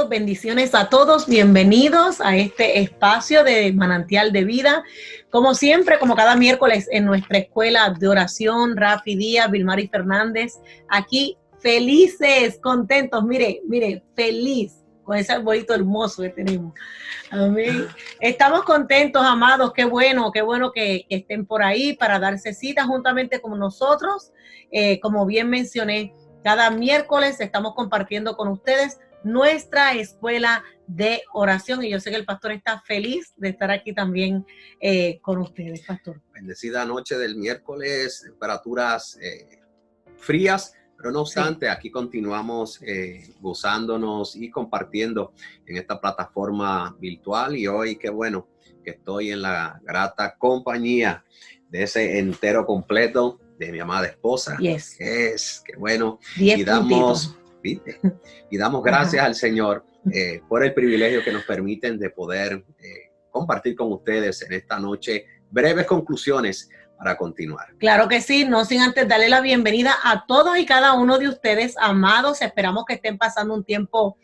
Saludos, bendiciones a todos. Bienvenidos a este espacio de Manantial de Vida. Como siempre, como cada miércoles en nuestra escuela de oración, Rafi Díaz, Vilmari Fernández, aquí felices, contentos. Mire, feliz con ese arbolito hermoso que tenemos. Amén. Estamos contentos, amados. Qué bueno que estén por ahí para darse cita juntamente con nosotros. Como bien mencioné, cada miércoles estamos compartiendo con ustedes nuestra escuela de oración y yo sé que el pastor está feliz de estar aquí también con ustedes, pastor. Bendecida noche del miércoles, temperaturas frías, pero no obstante, sí, aquí continuamos gozándonos y compartiendo en esta plataforma virtual y hoy qué bueno que estoy en la grata compañía de ese entero completo de mi amada esposa. Yes. Qué bueno. 10 y damos puntitos. ¿viste? Y damos gracias al Señor por el privilegio que nos permiten de poder compartir con ustedes en esta noche breves conclusiones para continuar. Claro que sí, no sin antes darle la bienvenida a todos y cada uno de ustedes, amados. Esperamos que estén pasando un tiempo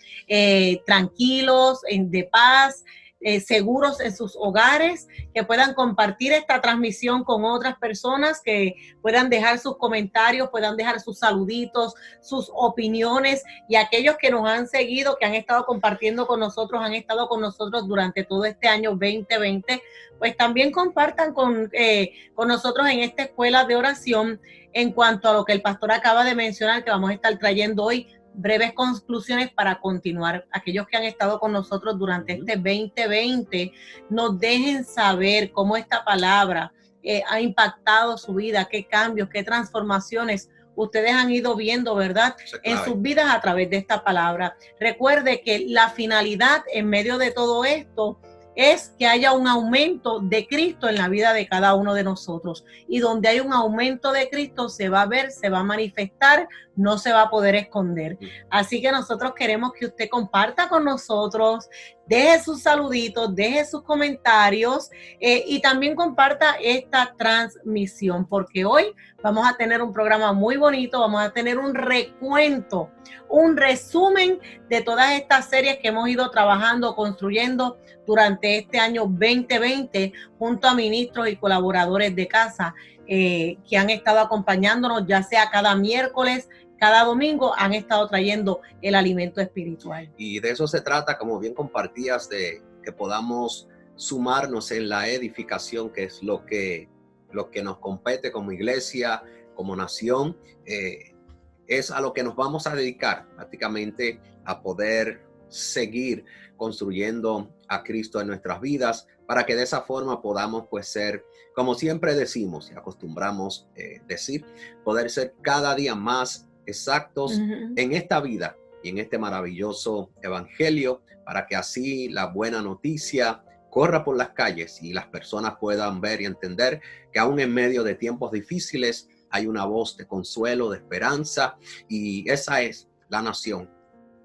tranquilos, de paz, seguros en sus hogares, que puedan compartir esta transmisión con otras personas, que puedan dejar sus comentarios, puedan dejar sus saluditos, sus opiniones, y aquellos que nos han seguido, que han estado compartiendo con nosotros, han estado con nosotros durante todo este año 2020, pues también compartan con nosotros en esta escuela de oración en cuanto a lo que el pastor acaba de mencionar, que vamos a estar trayendo hoy breves conclusiones para continuar. Aquellos que han estado con nosotros durante este 2020, nos dejen saber cómo esta palabra ha impactado su vida, qué cambios, qué transformaciones ustedes han ido viendo, ¿verdad? En sus vidas a través de esta palabra. Recuerde que la finalidad en medio de todo esto es que haya un aumento de Cristo en la vida de cada uno de nosotros. Y donde hay un aumento de Cristo se va a ver, se va a manifestar, no se va a poder esconder. Así que nosotros queremos que usted comparta con nosotros, deje sus saluditos, deje sus comentarios y también comparta esta transmisión, porque hoy vamos a tener un programa muy bonito, vamos a tener un recuento, un resumen de todas estas series que hemos ido trabajando, construyendo durante este año 2020 junto a ministros y colaboradores de casa que han estado acompañándonos, ya sea cada miércoles, cada domingo, han estado trayendo el alimento espiritual. Y de eso se trata, como bien compartías, de que podamos sumarnos en la edificación, que es lo que nos compete como iglesia, como nación, es a lo que nos vamos a dedicar prácticamente, a poder seguir construyendo a Cristo en nuestras vidas, para que de esa forma podamos pues ser, como siempre decimos y acostumbramos decir, poder ser cada día más exactos en esta vida y en este maravilloso evangelio, para que así la buena noticia corra por las calles y las personas puedan ver y entender que aún en medio de tiempos difíciles hay una voz de consuelo, de esperanza, y esa es la nación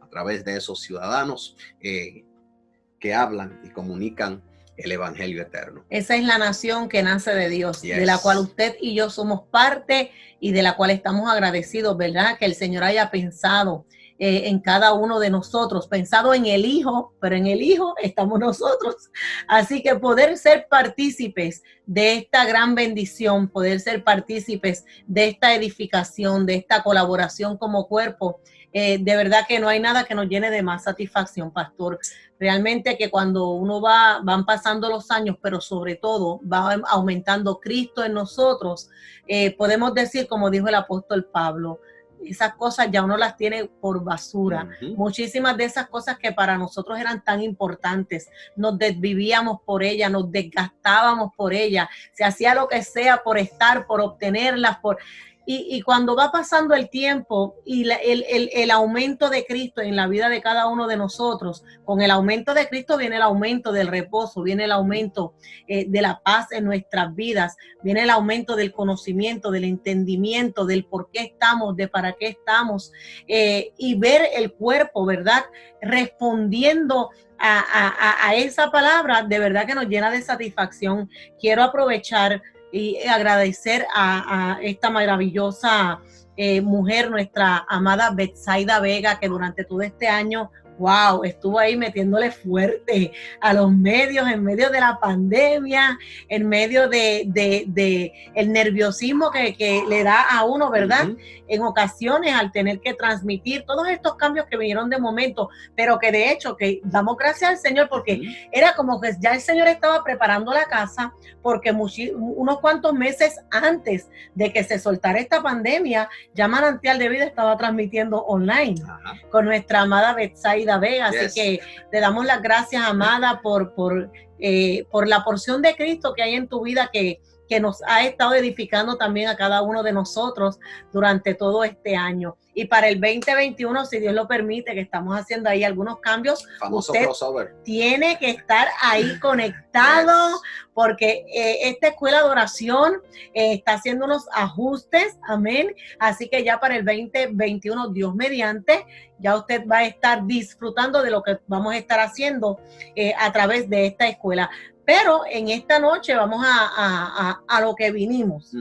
a través de esos ciudadanos que hablan y comunican el evangelio eterno. Esa es la nación que nace de Dios, de la cual usted y yo somos parte y de la cual estamos agradecidos, ¿verdad? Que el Señor haya pensado en cada uno de nosotros, pensado en el Hijo, pero en el Hijo estamos nosotros. Así que poder ser partícipes de esta gran bendición, poder ser partícipes de esta edificación, de esta colaboración como cuerpo, de verdad que no hay nada que nos llene de más satisfacción, pastor. Realmente que cuando uno van pasando los años, pero sobre todo va aumentando Cristo en nosotros, podemos decir, como dijo el apóstol Pablo, esas cosas ya uno las tiene por basura. Muchísimas de esas cosas que para nosotros eran tan importantes, nos desvivíamos por ellas, nos desgastábamos por ellas, se hacía lo que sea por estar, por obtenerlas, y cuando va pasando el tiempo y el aumento de Cristo en la vida de cada uno de nosotros, con el aumento de Cristo viene el aumento del reposo, viene el aumento de la paz en nuestras vidas, viene el aumento del conocimiento, del entendimiento, del por qué estamos, de para qué estamos, y ver el cuerpo, ¿verdad? Respondiendo a esa palabra, de verdad que nos llena de satisfacción. Quiero aprovechar y agradecer a esta maravillosa mujer, nuestra amada Betsaida Vega, que durante todo este año wow, estuvo ahí metiéndole fuerte a los medios en medio de la pandemia, en medio de el nerviosismo que le da a uno, ¿verdad? En ocasiones al tener que transmitir todos estos cambios que vinieron de momento, pero que de hecho que damos gracias al Señor porque era como que ya el Señor estaba preparando la casa porque unos cuantos meses antes de que se soltara esta pandemia, ya Manantial de Vida estaba transmitiendo online con nuestra amada Betsaida Vega, así que le damos las gracias, amada, por la porción de Cristo que hay en tu vida que nos ha estado edificando también a cada uno de nosotros durante todo este año. Y para el 2021, si Dios lo permite, que estamos haciendo ahí algunos cambios, famoso usted crossover, tiene que estar ahí conectado, porque esta escuela de oración está haciendo unos ajustes, amén. Así que ya para el 2021, Dios mediante, ya usted va a estar disfrutando de lo que vamos a estar haciendo a través de esta escuela. Pero en esta noche vamos a lo que vinimos.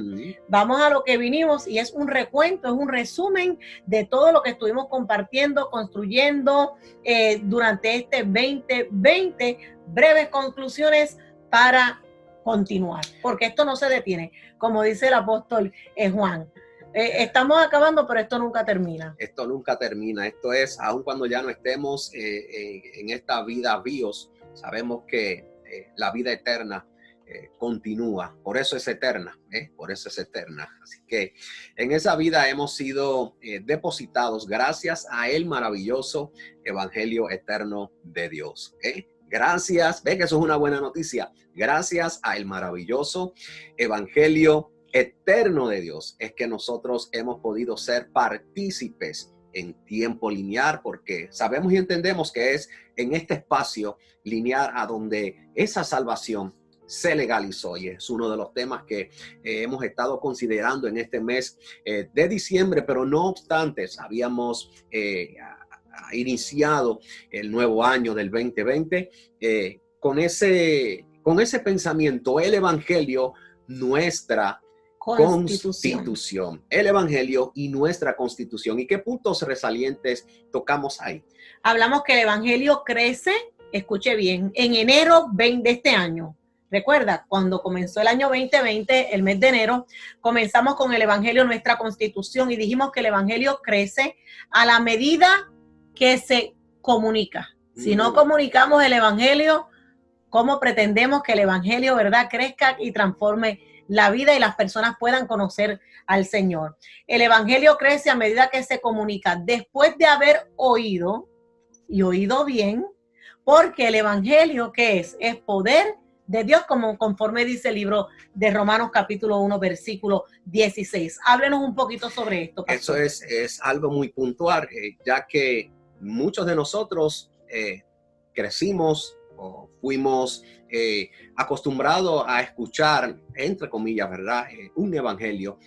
Vamos a lo que vinimos y es un recuento, es un resumen de todo lo que estuvimos compartiendo, construyendo durante este 2020. Breves conclusiones para continuar, porque esto no se detiene. Como dice el apóstol Juan, estamos acabando, pero esto nunca termina. Esto nunca termina. Esto es, aun cuando ya no estemos en esta vida bios, sabemos que la vida eterna continúa, por eso es eterna, por eso es eterna. Así que en esa vida hemos sido depositados gracias a el maravilloso evangelio eterno de Dios. Gracias, ve que eso es una buena noticia, gracias a el maravilloso evangelio eterno de Dios es que nosotros hemos podido ser partícipes en tiempo lineal, porque sabemos y entendemos que es en este espacio lineal a donde esa salvación se legalizó, y es uno de los temas que hemos estado considerando en este mes de diciembre, pero no obstante, habíamos iniciado el nuevo año del 2020 con ese pensamiento, el evangelio, nuestra Constitución, el evangelio y nuestra constitución. ¿Y qué puntos resalientes tocamos ahí? Hablamos que el evangelio crece, escuche bien, en enero de este año. Recuerda, cuando comenzó el año 2020, el mes de enero, comenzamos con el evangelio, nuestra constitución, y dijimos que el evangelio crece a la medida que se comunica. Si no comunicamos el evangelio, ¿cómo pretendemos que el evangelio, verdad, crezca y transforme la vida y las personas puedan conocer al Señor? El evangelio crece a medida que se comunica después de haber oído y oído bien, porque el evangelio, ¿qué es? Es poder de Dios, conforme dice el libro de Romanos capítulo 1, versículo 16. Háblenos un poquito sobre esto, pastor. Eso es algo muy puntual, ya que muchos de nosotros crecimos o fuimos acostumbrados a escuchar, entre comillas, ¿verdad? Un evangelio,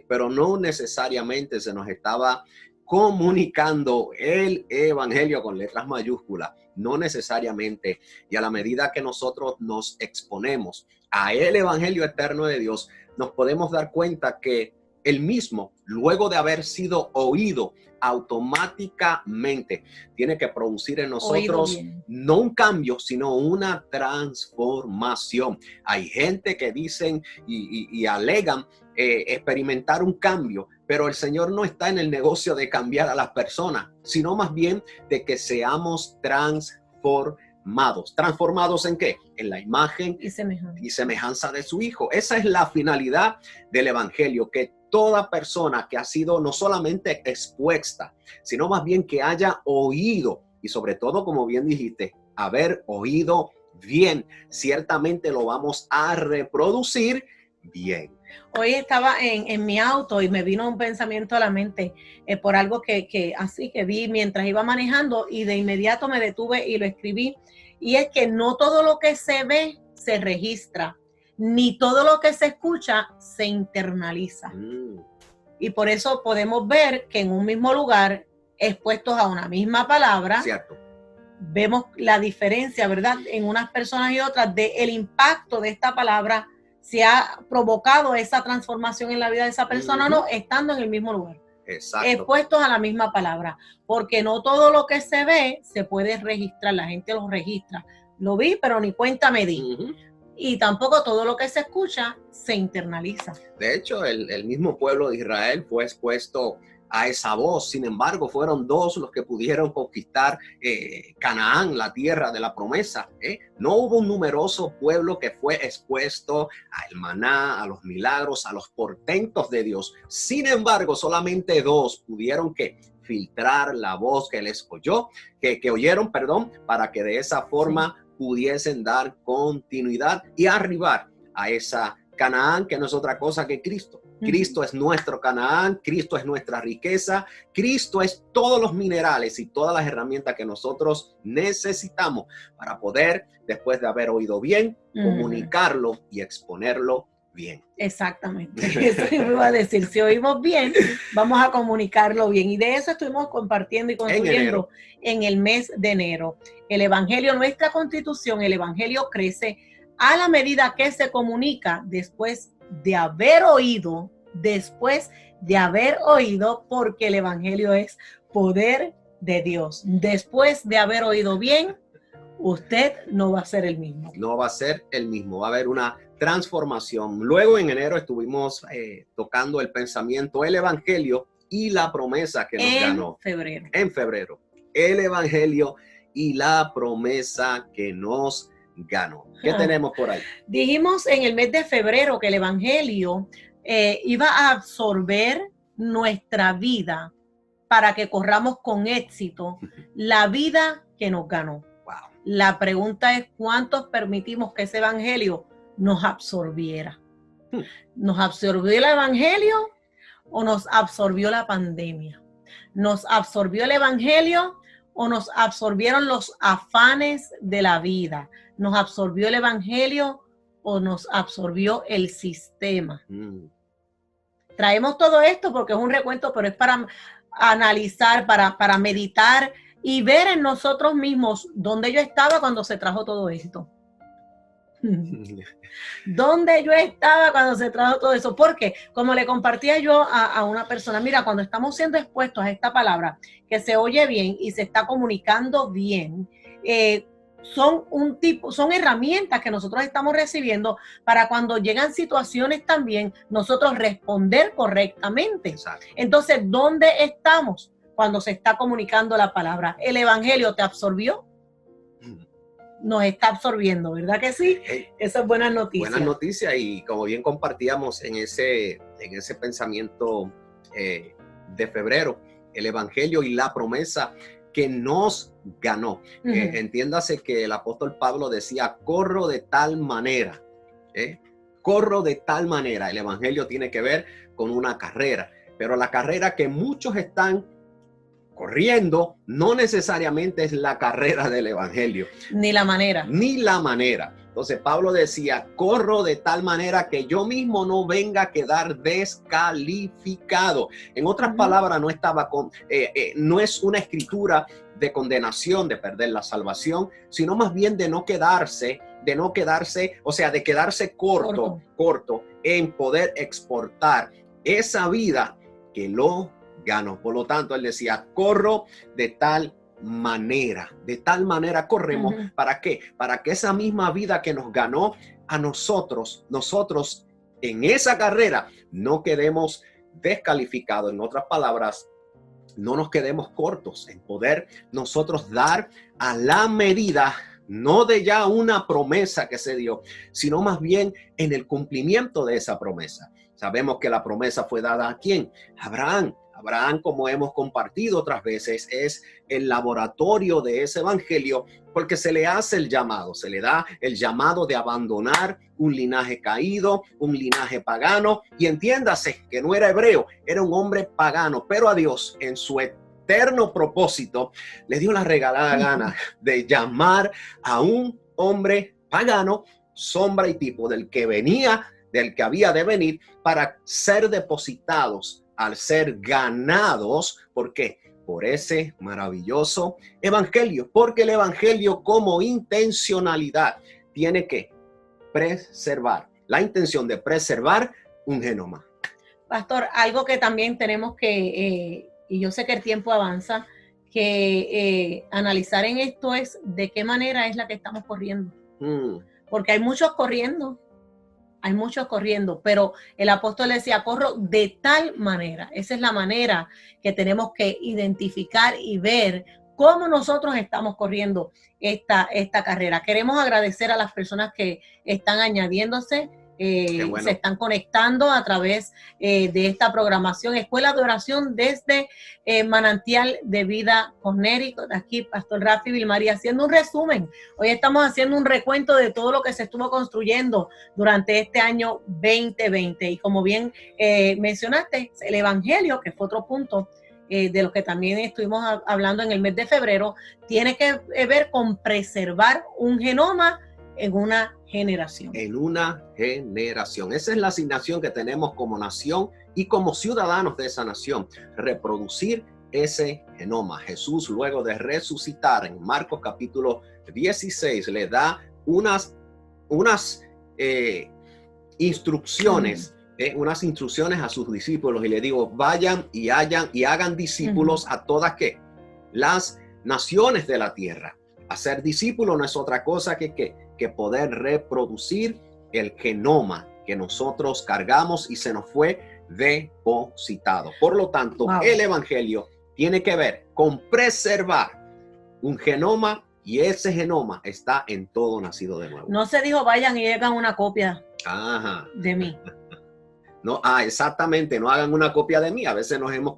pero no necesariamente se nos estaba comunicando el evangelio con letras mayúsculas, no necesariamente. Y a la medida que nosotros nos exponemos a el evangelio eterno de Dios, nos podemos dar cuenta que el mismo, luego de haber sido oído, automáticamente tiene que producir en nosotros no un cambio, sino una transformación. Hay gente que dicen y alegan experimentar un cambio, pero el Señor no está en el negocio de cambiar a las personas, sino más bien de que seamos transformados. ¿Transformados en qué? En la imagen y semejanza de su Hijo. Esa es la finalidad del evangelio, que toda persona que ha sido no solamente expuesta, sino más bien que haya oído, y sobre todo, como bien dijiste, haber oído bien, ciertamente lo vamos a reproducir bien. Hoy estaba en mi auto y me vino un pensamiento a la mente por algo que vi mientras iba manejando, y de inmediato me detuve y lo escribí, y es que no todo lo que se ve se registra, ni todo lo que se escucha se internaliza. Y por eso podemos ver que en un mismo lugar, expuestos a una misma palabra, cierto, vemos la diferencia, ¿verdad?, en unas personas y otras, del impacto de esta palabra, si ha provocado esa transformación en la vida de esa persona o no, estando en el mismo lugar. Exacto. expuestos a la misma palabra, porque no todo lo que se ve se puede registrar, la gente lo registra. Lo vi, pero ni cuenta me di. Ujú. Y tampoco todo lo que se escucha se internaliza. De hecho, el mismo pueblo de Israel fue expuesto a esa voz. Sin embargo, fueron dos los que pudieron conquistar Canaán, la tierra de la promesa. No hubo un numeroso pueblo que fue expuesto al maná, a los milagros, a los portentos de Dios. Sin embargo, solamente dos pudieron filtrar la voz que les oyó, que oyeron, perdón, para que de esa forma pudiesen dar continuidad y arribar a esa Canaán, que no es otra cosa que Cristo. Cristo es nuestro Canaán, Cristo es nuestra riqueza, Cristo es todos los minerales y todas las herramientas que nosotros necesitamos para poder, después de haber oído bien, comunicarlo y exponerlo bien. Exactamente, eso me iba a decir. Si oímos bien, vamos a comunicarlo bien. Y de eso estuvimos compartiendo y construyendo en el mes de enero. El Evangelio, nuestra Constitución, el Evangelio crece a la medida que se comunica después de haber oído, porque el Evangelio es poder de Dios. Después de haber oído bien, usted no va a ser el mismo. No va a ser el mismo, va a haber una transformación. Luego en enero estuvimos tocando el pensamiento, el Evangelio y la promesa que nos ganó. En febrero. El Evangelio y la promesa que nos ganó. ¿Qué tenemos por ahí? Dijimos en el mes de febrero que el Evangelio iba a absorber nuestra vida para que corramos con éxito la vida que nos ganó. Wow. La pregunta es, ¿cuántos permitimos que ese Evangelio nos absorbiera? ¿Nos absorbió el Evangelio o nos absorbió la pandemia? ¿Nos absorbió el Evangelio o nos absorbieron los afanes de la vida? ¿Nos absorbió el Evangelio o nos absorbió el sistema? Traemos todo esto porque es un recuento, pero es para analizar, para meditar y ver en nosotros mismos dónde yo estaba cuando se trajo todo esto. ¿Dónde yo estaba cuando se trajo todo eso? Porque, como le compartía yo a una persona, mira, cuando estamos siendo expuestos a esta palabra que se oye bien y se está comunicando bien, son herramientas que nosotros estamos recibiendo para cuando llegan situaciones también nosotros responder correctamente. Exacto. Entonces, ¿dónde estamos cuando se está comunicando la palabra? ¿El Evangelio te absorbió? Nos está absorbiendo, ¿verdad que sí? Esa es buena noticia. Buenas noticias, y como bien compartíamos en ese pensamiento de febrero, el Evangelio y la promesa que nos ganó. Entiéndase que el apóstol Pablo decía, corro de tal manera, corro de tal manera. El Evangelio tiene que ver con una carrera, pero la carrera que muchos están corriendo no necesariamente es la carrera del Evangelio. Ni la manera. Ni la manera. Entonces Pablo decía, corro de tal manera que yo mismo no venga a quedar descalificado. En otras palabras, no es una escritura de condenación, de perder la salvación, sino más bien de quedarse corto en poder exportar esa vida que lo ganó. Por lo tanto, él decía, corro de tal manera corremos. ¿Para qué? Para que esa misma vida que nos ganó a nosotros en esa carrera no quedemos descalificados. En otras palabras, no nos quedemos cortos en poder nosotros dar a la medida, no de ya una promesa que se dio, sino más bien en el cumplimiento de esa promesa. Sabemos que la promesa fue dada ¿a quién? Abraham. Abraham, como hemos compartido otras veces, es el laboratorio de ese evangelio, porque se le hace el llamado, se le da el llamado de abandonar un linaje caído, un linaje pagano, y entiéndase que no era hebreo, era un hombre pagano, pero a Dios en su eterno propósito le dio la regalada gana de llamar a un hombre pagano, sombra y tipo del que había de venir para ser depositados al ser ganados. ¿Por qué? Por ese maravilloso evangelio, porque el evangelio como intencionalidad tiene que preservar, la intención de preservar un genoma. Pastor, algo que también tenemos que, y yo sé que el tiempo avanza, que analizar en esto es de qué manera es la que estamos corriendo. Porque hay muchos corriendo, pero el apóstol decía, corro de tal manera. Esa es la manera que tenemos que identificar y ver cómo nosotros estamos corriendo esta carrera. Queremos agradecer a las personas que están añadiéndose, bueno. se están conectando a través de esta programación. Escuela de Oración desde Manantial de Vida Connecticut. Aquí Pastor Rafi Vilmaría haciendo un resumen. Hoy estamos haciendo un recuento de todo lo que se estuvo construyendo durante este año 2020. Y como bien mencionaste, el Evangelio, que fue otro punto de lo que también estuvimos hablando en el mes de febrero, tiene que ver con preservar un genoma en una generación. En una generación. Esa es la asignación que tenemos como nación y como ciudadanos de esa nación. Reproducir ese genoma. Jesús, luego de resucitar en Marcos capítulo 16, le da unas instrucciones, unas instrucciones a sus discípulos y le digo, vayan y hagan discípulos a todas las naciones de la tierra. Hacer discípulos no es otra cosa que poder reproducir el genoma que nosotros cargamos y se nos fue depositado. Por lo tanto, el Evangelio tiene que ver con preservar un genoma y ese genoma está en todo nacido de nuevo. No se dijo vayan y hagan una copia de mí. No, exactamente, no hagan una copia de mí. A veces nos hemos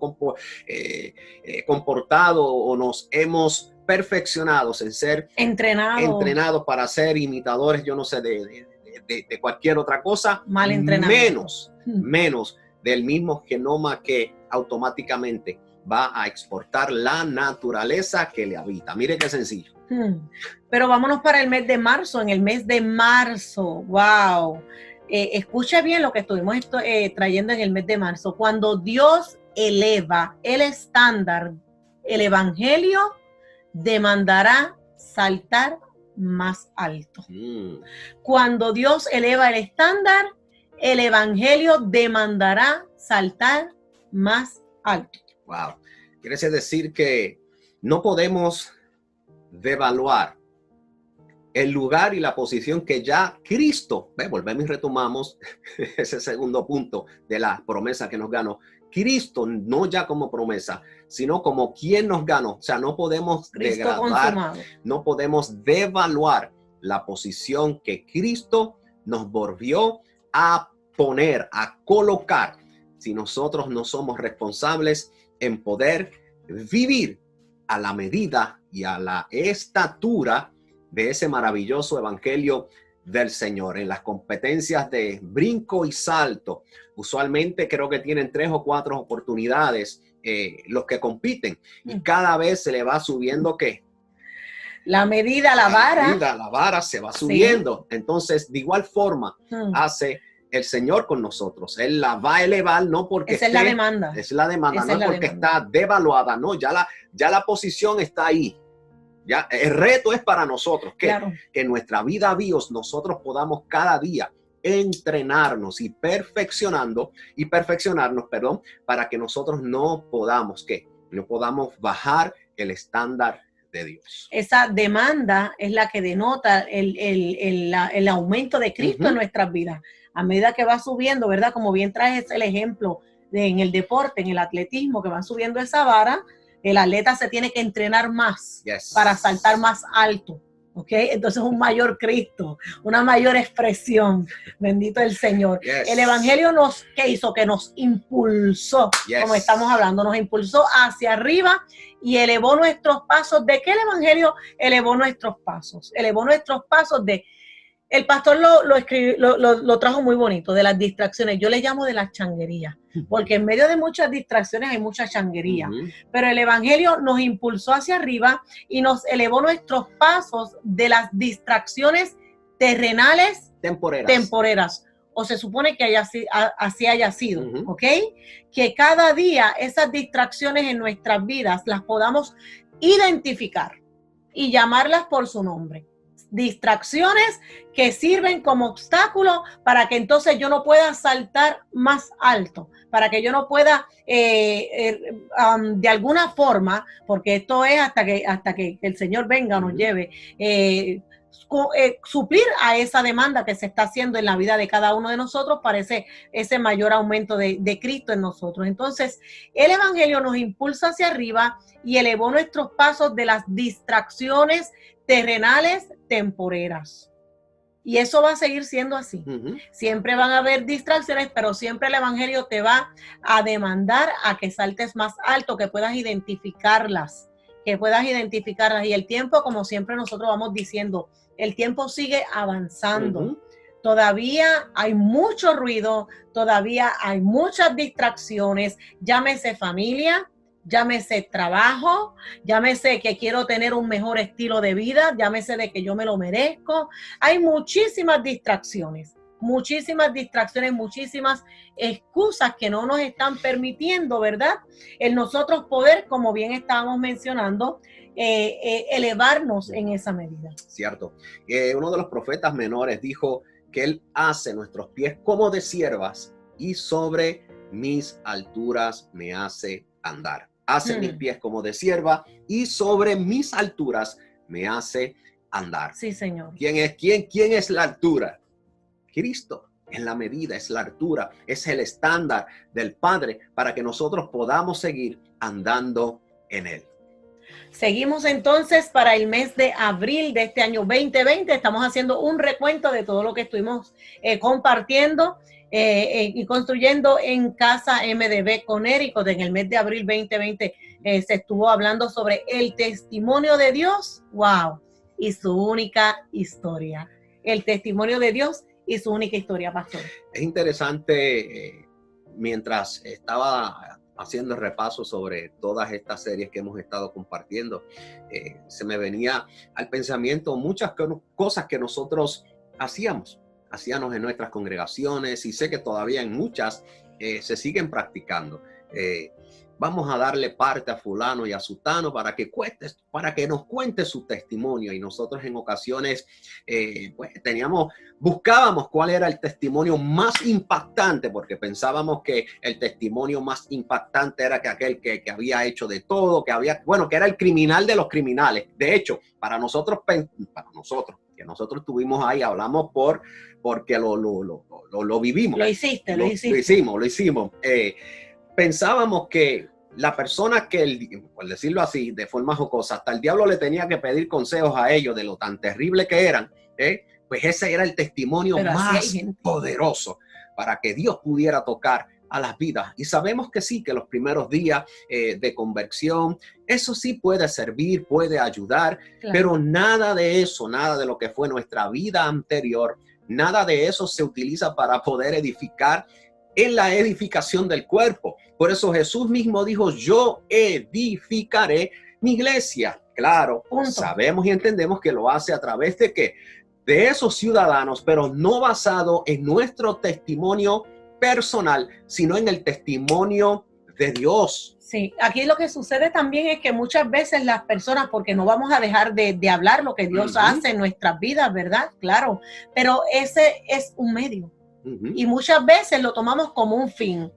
comportado o nos hemos perfeccionados en ser entrenados para ser imitadores, yo no sé, de cualquier otra cosa, mal entrenados, menos del mismo genoma que automáticamente va a exportar la naturaleza que le habita. Mire qué sencillo. Pero vámonos para el mes de marzo. En el mes de marzo, wow, escuche bien lo que estuvimos trayendo en el mes de marzo. Cuando Dios eleva el estándar, el Evangelio demandará saltar más alto. Cuando Dios eleva el estándar, el Evangelio demandará saltar más alto. Wow. Quiere decir que no podemos devaluar el lugar y la posición que ya Cristo, volvemos y retomamos ese segundo punto de la promesa que nos ganó. Cristo, no ya como promesa, sino como quien nos ganó. O sea, no podemos degradar, no podemos devaluar la posición que Cristo nos volvió a poner, a colocar, si nosotros no somos responsables en poder vivir a la medida y a la estatura de ese maravilloso evangelio del Señor. En las competencias de brinco y salto, usualmente creo que tienen 3 o 4 oportunidades los que compiten y cada vez se le va subiendo ¿qué? La medida, la vara se va subiendo. Sí. Entonces, de igual forma hace el Señor con nosotros. Él la va a elevar, no porque esa es la demanda. Es la demanda, no porque está devaluada, no, ya la posición está ahí. Ya, el reto es para nosotros que en nuestra vida BIOS nosotros podamos cada día entrenarnos y perfeccionarnos, para que nosotros no podamos bajar el estándar de Dios. Esa demanda es la que denota el aumento de Cristo en nuestras vidas. A medida que va subiendo, ¿verdad? Como bien traes el ejemplo en el deporte, en el atletismo, que van subiendo esa vara, el atleta se tiene que entrenar más para saltar más alto, ¿ok? Entonces un mayor Cristo, una mayor expresión, bendito el Señor. El Evangelio ¿qué hizo? Que nos impulsó, como estamos hablando, nos impulsó hacia arriba y elevó nuestros pasos. ¿De qué el Evangelio elevó nuestros pasos? Elevó nuestros pasos de... El pastor lo trajo muy bonito, de las distracciones. Yo le llamo de las changuerías, porque en medio de muchas distracciones hay mucha changuería. Pero el Evangelio nos impulsó hacia arriba y nos elevó nuestros pasos de las distracciones terrenales temporeras. O se supone que así haya sido, ¿ok? Que cada día esas distracciones en nuestras vidas las podamos identificar y llamarlas por su nombre. distracciones que sirven como obstáculo para que entonces yo no pueda saltar más alto, para que yo no pueda de alguna forma, porque esto es hasta que el Señor venga o nos lleve, suplir a esa demanda que se está haciendo en la vida de cada uno de nosotros para ese mayor aumento de Cristo en nosotros. Entonces, el Evangelio nos impulsa hacia arriba y elevó nuestros pasos de las distracciones terrenales temporeras. Y eso va a seguir siendo así. Siempre van a haber distracciones, pero siempre el Evangelio te va a demandar a que saltes más alto, que puedas identificarlas. Y el tiempo, como siempre nosotros vamos diciendo, el tiempo sigue avanzando. Todavía hay mucho ruido, todavía hay muchas distracciones, llámese familia, llámese trabajo, llámese que quiero tener un mejor estilo de vida, llámese de que yo me lo merezco. Hay muchísimas distracciones, muchísimas excusas que no nos están permitiendo, ¿verdad? El nosotros poder, como bien estábamos mencionando, elevarnos en esa medida. Cierto. Uno de los profetas menores dijo que él hace nuestros pies como de siervas y sobre mis alturas me hace andar. Hace mis pies como de sierva y sobre mis alturas me hace andar. Sí, Señor. ¿Quién es la altura? Cristo. Es la medida, es la altura, es el estándar del Padre para que nosotros podamos seguir andando en Él. Seguimos entonces para el mes de abril de este año 2020. Estamos haciendo un recuento de todo lo que estuvimos compartiendo y construyendo en Casa MDB Connecticut. En el mes de abril 2020 se estuvo hablando sobre el testimonio de Dios. ¡Wow! Y su única historia. El testimonio de Dios y su única historia, pastor. Es interesante, mientras estaba haciendo el repaso sobre todas estas series que hemos estado compartiendo, se me venía al pensamiento muchas cosas que nosotros hacíamos en nuestras congregaciones, y sé que todavía en muchas se siguen practicando. Vamos a darle parte a fulano y a sutano para que nos cuente su testimonio. Y nosotros en ocasiones buscábamos cuál era el testimonio más impactante, porque pensábamos que el testimonio más impactante era que aquel que había hecho de todo, que era el criminal de los criminales. De hecho, para nosotros que nosotros estuvimos ahí, hablamos porque lo vivimos. Lo hiciste. Lo hicimos. Pensábamos que la persona por decirlo así, de forma jocosa, hasta el diablo le tenía que pedir consejos a ellos de lo tan terrible que eran, pues ese era el testimonio más poderoso para que Dios pudiera tocar a las vidas. Y sabemos que sí, que los primeros días de conversión, eso sí puede servir, puede ayudar, claro. Pero nada de eso, nada de lo que fue nuestra vida anterior, nada de eso se utiliza para poder edificar en la edificación del cuerpo. Por eso Jesús mismo dijo, yo edificaré mi iglesia. Claro, sabemos y entendemos que lo hace a través de ¿qué? De esos ciudadanos, pero no basado en nuestro testimonio personal, sino en el testimonio de Dios. Sí, aquí lo que sucede también es que muchas veces las personas, porque no vamos a dejar de hablar lo que Dios hace en nuestras vidas, ¿verdad? Claro, pero ese es un medio. Y muchas veces lo tomamos como un fin.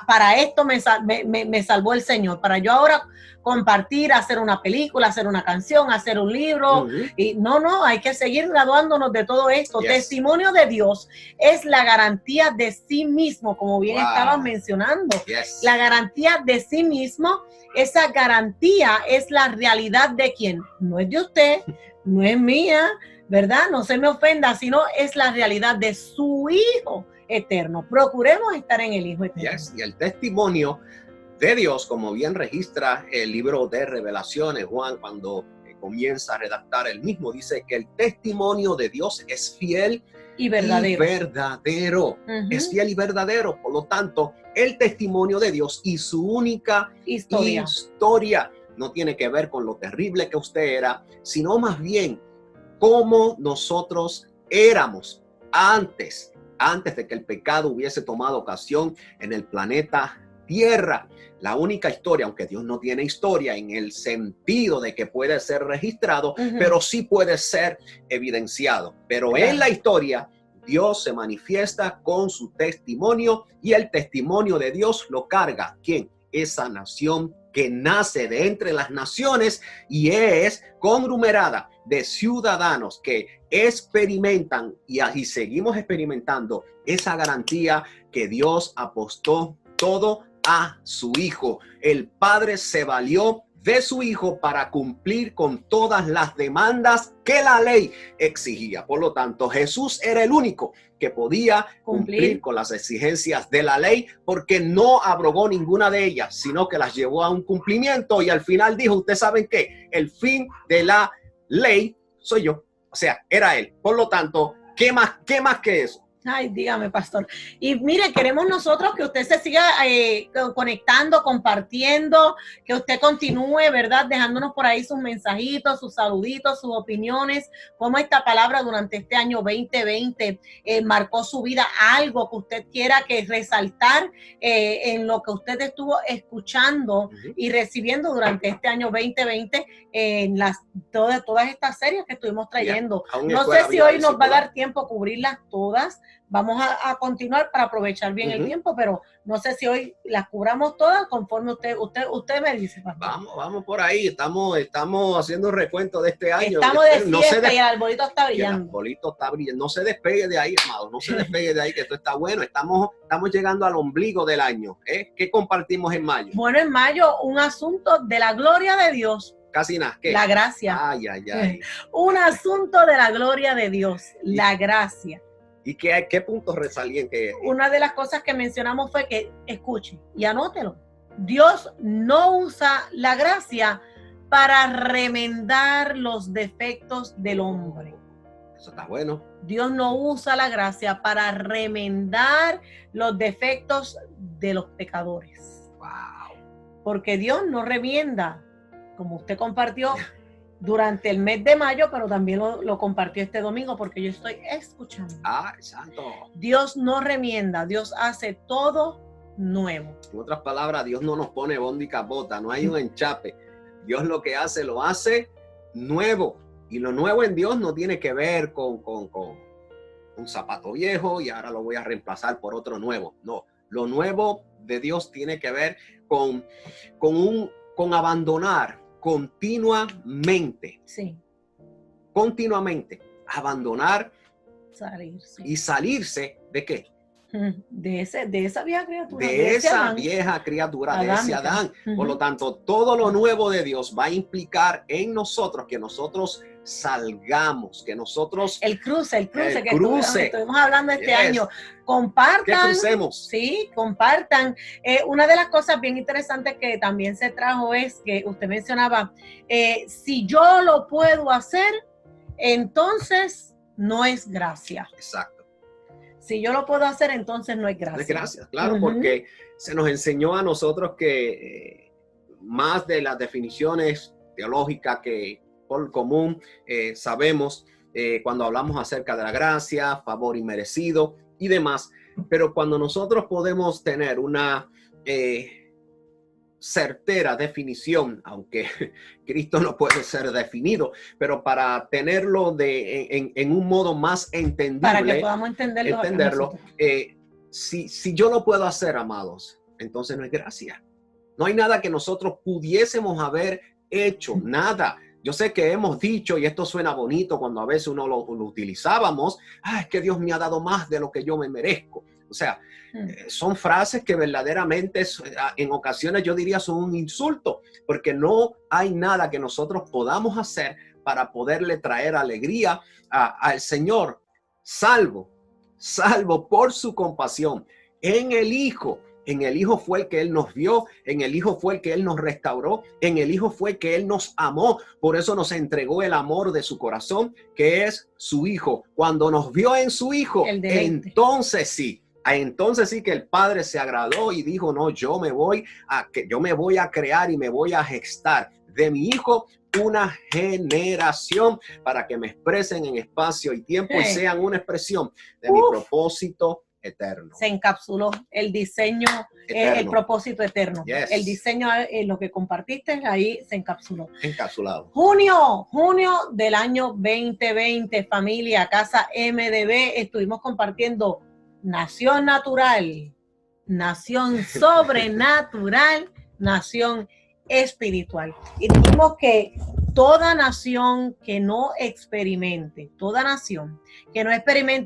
Para esto me salvó el Señor, para yo ahora compartir, hacer una película, hacer una canción, hacer un libro. Y no, hay que seguir graduándonos de todo esto. Yes. Testimonio de Dios es la garantía de sí mismo, como bien estabas mencionando. Yes. La garantía de sí mismo, esa garantía es la realidad de quien no es de usted, no es mía, ¿verdad? No se me ofenda, sino es la realidad de su Hijo eterno. Procuremos estar en el Hijo eterno. Yes. Y el testimonio de Dios, como bien registra el libro de Revelaciones, Juan, cuando comienza a redactar el mismo, dice que el testimonio de Dios es fiel y verdadero. Es fiel y verdadero. Por lo tanto, el testimonio de Dios y su única historia no tiene que ver con lo terrible que usted era, sino más bien cómo nosotros éramos antes de que el pecado hubiese tomado ocasión en el planeta tierra. La única historia, aunque Dios no tiene historia en el sentido de que puede ser registrado, pero sí puede ser evidenciado. Pero en la historia, Dios se manifiesta con su testimonio y el testimonio de Dios lo carga. ¿Quién? Esa nación que nace de entre las naciones y es conglomerada de ciudadanos que experimentan y seguimos experimentando esa garantía que Dios apostó todo a su Hijo. El Padre se valió de su Hijo para cumplir con todas las demandas que la ley exigía. Por lo tanto, Jesús era el único que podía cumplir con las exigencias de la ley, porque no abrogó ninguna de ellas, sino que las llevó a un cumplimiento y al final dijo, ¿ustedes saben qué? El fin de la ley soy yo. O sea, era él. Por lo tanto, ¿qué más que eso? Ay, dígame, pastor. Y mire, queremos nosotros que usted se siga conectando, compartiendo, que usted continúe, ¿verdad? Dejándonos por ahí sus mensajitos, sus saluditos, sus opiniones, cómo esta palabra durante este año 2020 marcó su vida, algo que usted quiera que resaltar en lo que usted estuvo escuchando y recibiendo durante este año 2020 en todas estas series que estuvimos trayendo. No sé si hoy nos va a dar tiempo a cubrirlas todas. Vamos a continuar para aprovechar bien el tiempo, pero no sé si hoy las cubramos todas conforme usted me dice, pastor. Vamos por ahí, estamos haciendo recuento de este año. Estamos de fiesta y el arbolito está brillando. El arbolito está brillando. No se despegue de ahí, amado, no se despegue de ahí, que esto está bueno. Estamos llegando al ombligo del año. ¿Qué compartimos en mayo? Bueno, en mayo un asunto de la gloria de Dios. Casi nada. ¿Qué? La gracia. Ay. Un asunto de la gloria de Dios, la gracia. ¿Y qué puntos resalientes? Una de las cosas que mencionamos fue que, escuche y anótelo, Dios no usa la gracia para remendar los defectos del hombre. Eso está bueno. Dios no usa la gracia para remendar los defectos de los pecadores. Wow. Porque Dios no remienda, como usted compartió durante el mes de mayo, pero también lo compartió este domingo porque yo estoy escuchando. Santo. Dios no remienda, Dios hace todo nuevo. En otras palabras, Dios no nos pone bondi y capota, no hay un enchape. Dios lo que hace, lo hace nuevo. Y lo nuevo en Dios no tiene que ver con un zapato viejo y ahora lo voy a reemplazar por otro nuevo. No, lo nuevo de Dios tiene que ver con abandonar continuamente. Sí. Continuamente. Abandonar salirse. Y salirse ¿de qué? De esa vieja criatura. De esa vieja criatura, de ese Adán. Por lo tanto, todo lo nuevo de Dios va a implicar en nosotros que nosotros salgamos, que nosotros... El cruce que estuvimos hablando este año. Compartan. Que crucemos. Sí, compartan. Una de las cosas bien interesantes que también se trajo es que usted mencionaba, si yo lo puedo hacer, entonces no es gracia. Exacto. Si yo lo puedo hacer, entonces no es gracia. No es gracia, claro, porque se nos enseñó a nosotros que más de las definiciones teológicas que por común sabemos cuando hablamos acerca de la gracia, favor inmerecido y demás, pero cuando nosotros podemos tener una certera definición, aunque Cristo no puede ser definido, pero para tenerlo en un modo más entendible, para que podamos entenderlo, si yo lo puedo hacer, amados, entonces no es gracia. No hay nada que nosotros pudiésemos haber hecho, nada. Yo sé que hemos dicho, y esto suena bonito cuando a veces uno lo utilizábamos, es que Dios me ha dado más de lo que yo me merezco. O sea, son frases que verdaderamente en ocasiones yo diría son un insulto, porque no hay nada que nosotros podamos hacer para poderle traer alegría al Señor, salvo por su compasión en el Hijo. En el Hijo fue el que Él nos vio, en el Hijo fue el que Él nos restauró, en el Hijo fue el que Él nos amó, por eso nos entregó el amor de su corazón, que es su Hijo. Cuando nos vio en su Hijo, entonces sí que el Padre se agradó y dijo, no, yo me voy a crear y me voy a gestar de mi Hijo una generación para que me expresen en espacio y tiempo y sean una expresión de mi propósito eterno. Se encapsuló el diseño, el propósito eterno. Yes. El diseño, lo que compartiste, ahí se encapsuló. Encapsulado. Junio del año 2020, familia, Casa MDB, estuvimos compartiendo nación natural, nación sobrenatural, nación espiritual. Y dijimos que toda nación que no experimente,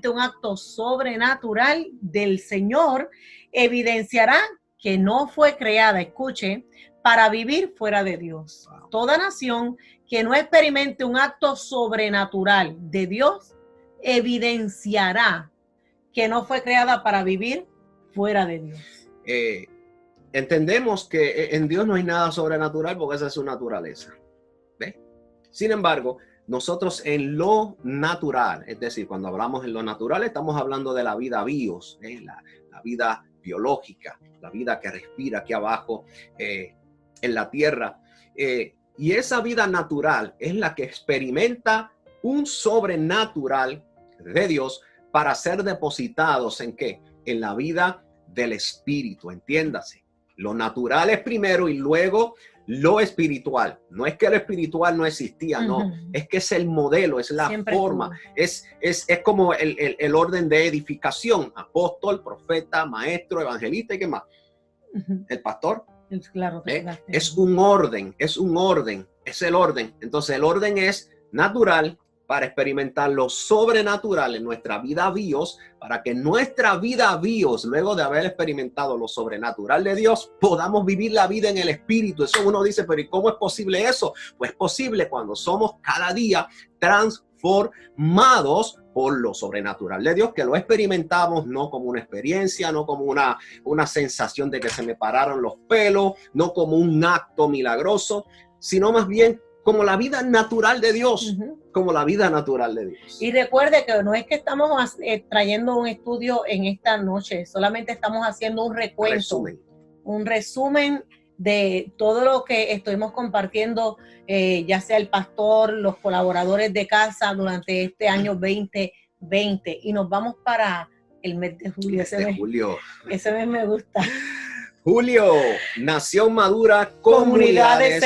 un acto sobrenatural del Señor, evidenciará que no fue creada, escuche, para vivir fuera de Dios. Wow. Toda nación que no experimente un acto sobrenatural de Dios, evidenciará que no fue creada para vivir fuera de Dios. Entendemos que en Dios no hay nada sobrenatural porque esa es su naturaleza. ¿Ve? Sin embargo, nosotros en lo natural, es decir, cuando hablamos en lo natural, estamos hablando de la vida bios, la vida biológica, la vida que respira aquí abajo en la tierra. Y esa vida natural es la que experimenta un sobrenatural de Dios para ser depositados ¿en qué? En la vida del espíritu, entiéndase. Lo natural es primero y luego lo espiritual. No es que lo espiritual no existía, no. Es que es el modelo, es la siempre forma. Es como el orden de edificación. Apóstol, profeta, maestro, evangelista y qué más. El pastor. Claro, es un orden, es el orden. Entonces el orden es natural para experimentar lo sobrenatural en nuestra vida bios, para que nuestra vida bios, luego de haber experimentado lo sobrenatural de Dios, podamos vivir la vida en el espíritu. Eso uno dice, pero ¿y cómo es posible eso? Pues es posible cuando somos cada día transformados por lo sobrenatural de Dios, que lo experimentamos no como una experiencia, no como una sensación de que se me pararon los pelos, no como un acto milagroso, sino más bien como la vida natural de Dios, como la vida natural de Dios. Y recuerde que no es que estamos trayendo un estudio en esta noche, solamente estamos haciendo un recuento, un resumen de todo lo que estuvimos compartiendo, ya sea el pastor, los colaboradores de casa durante este año 2020. Y nos vamos para el mes de julio. Ese mes me gusta. Julio, nación madura, comunidades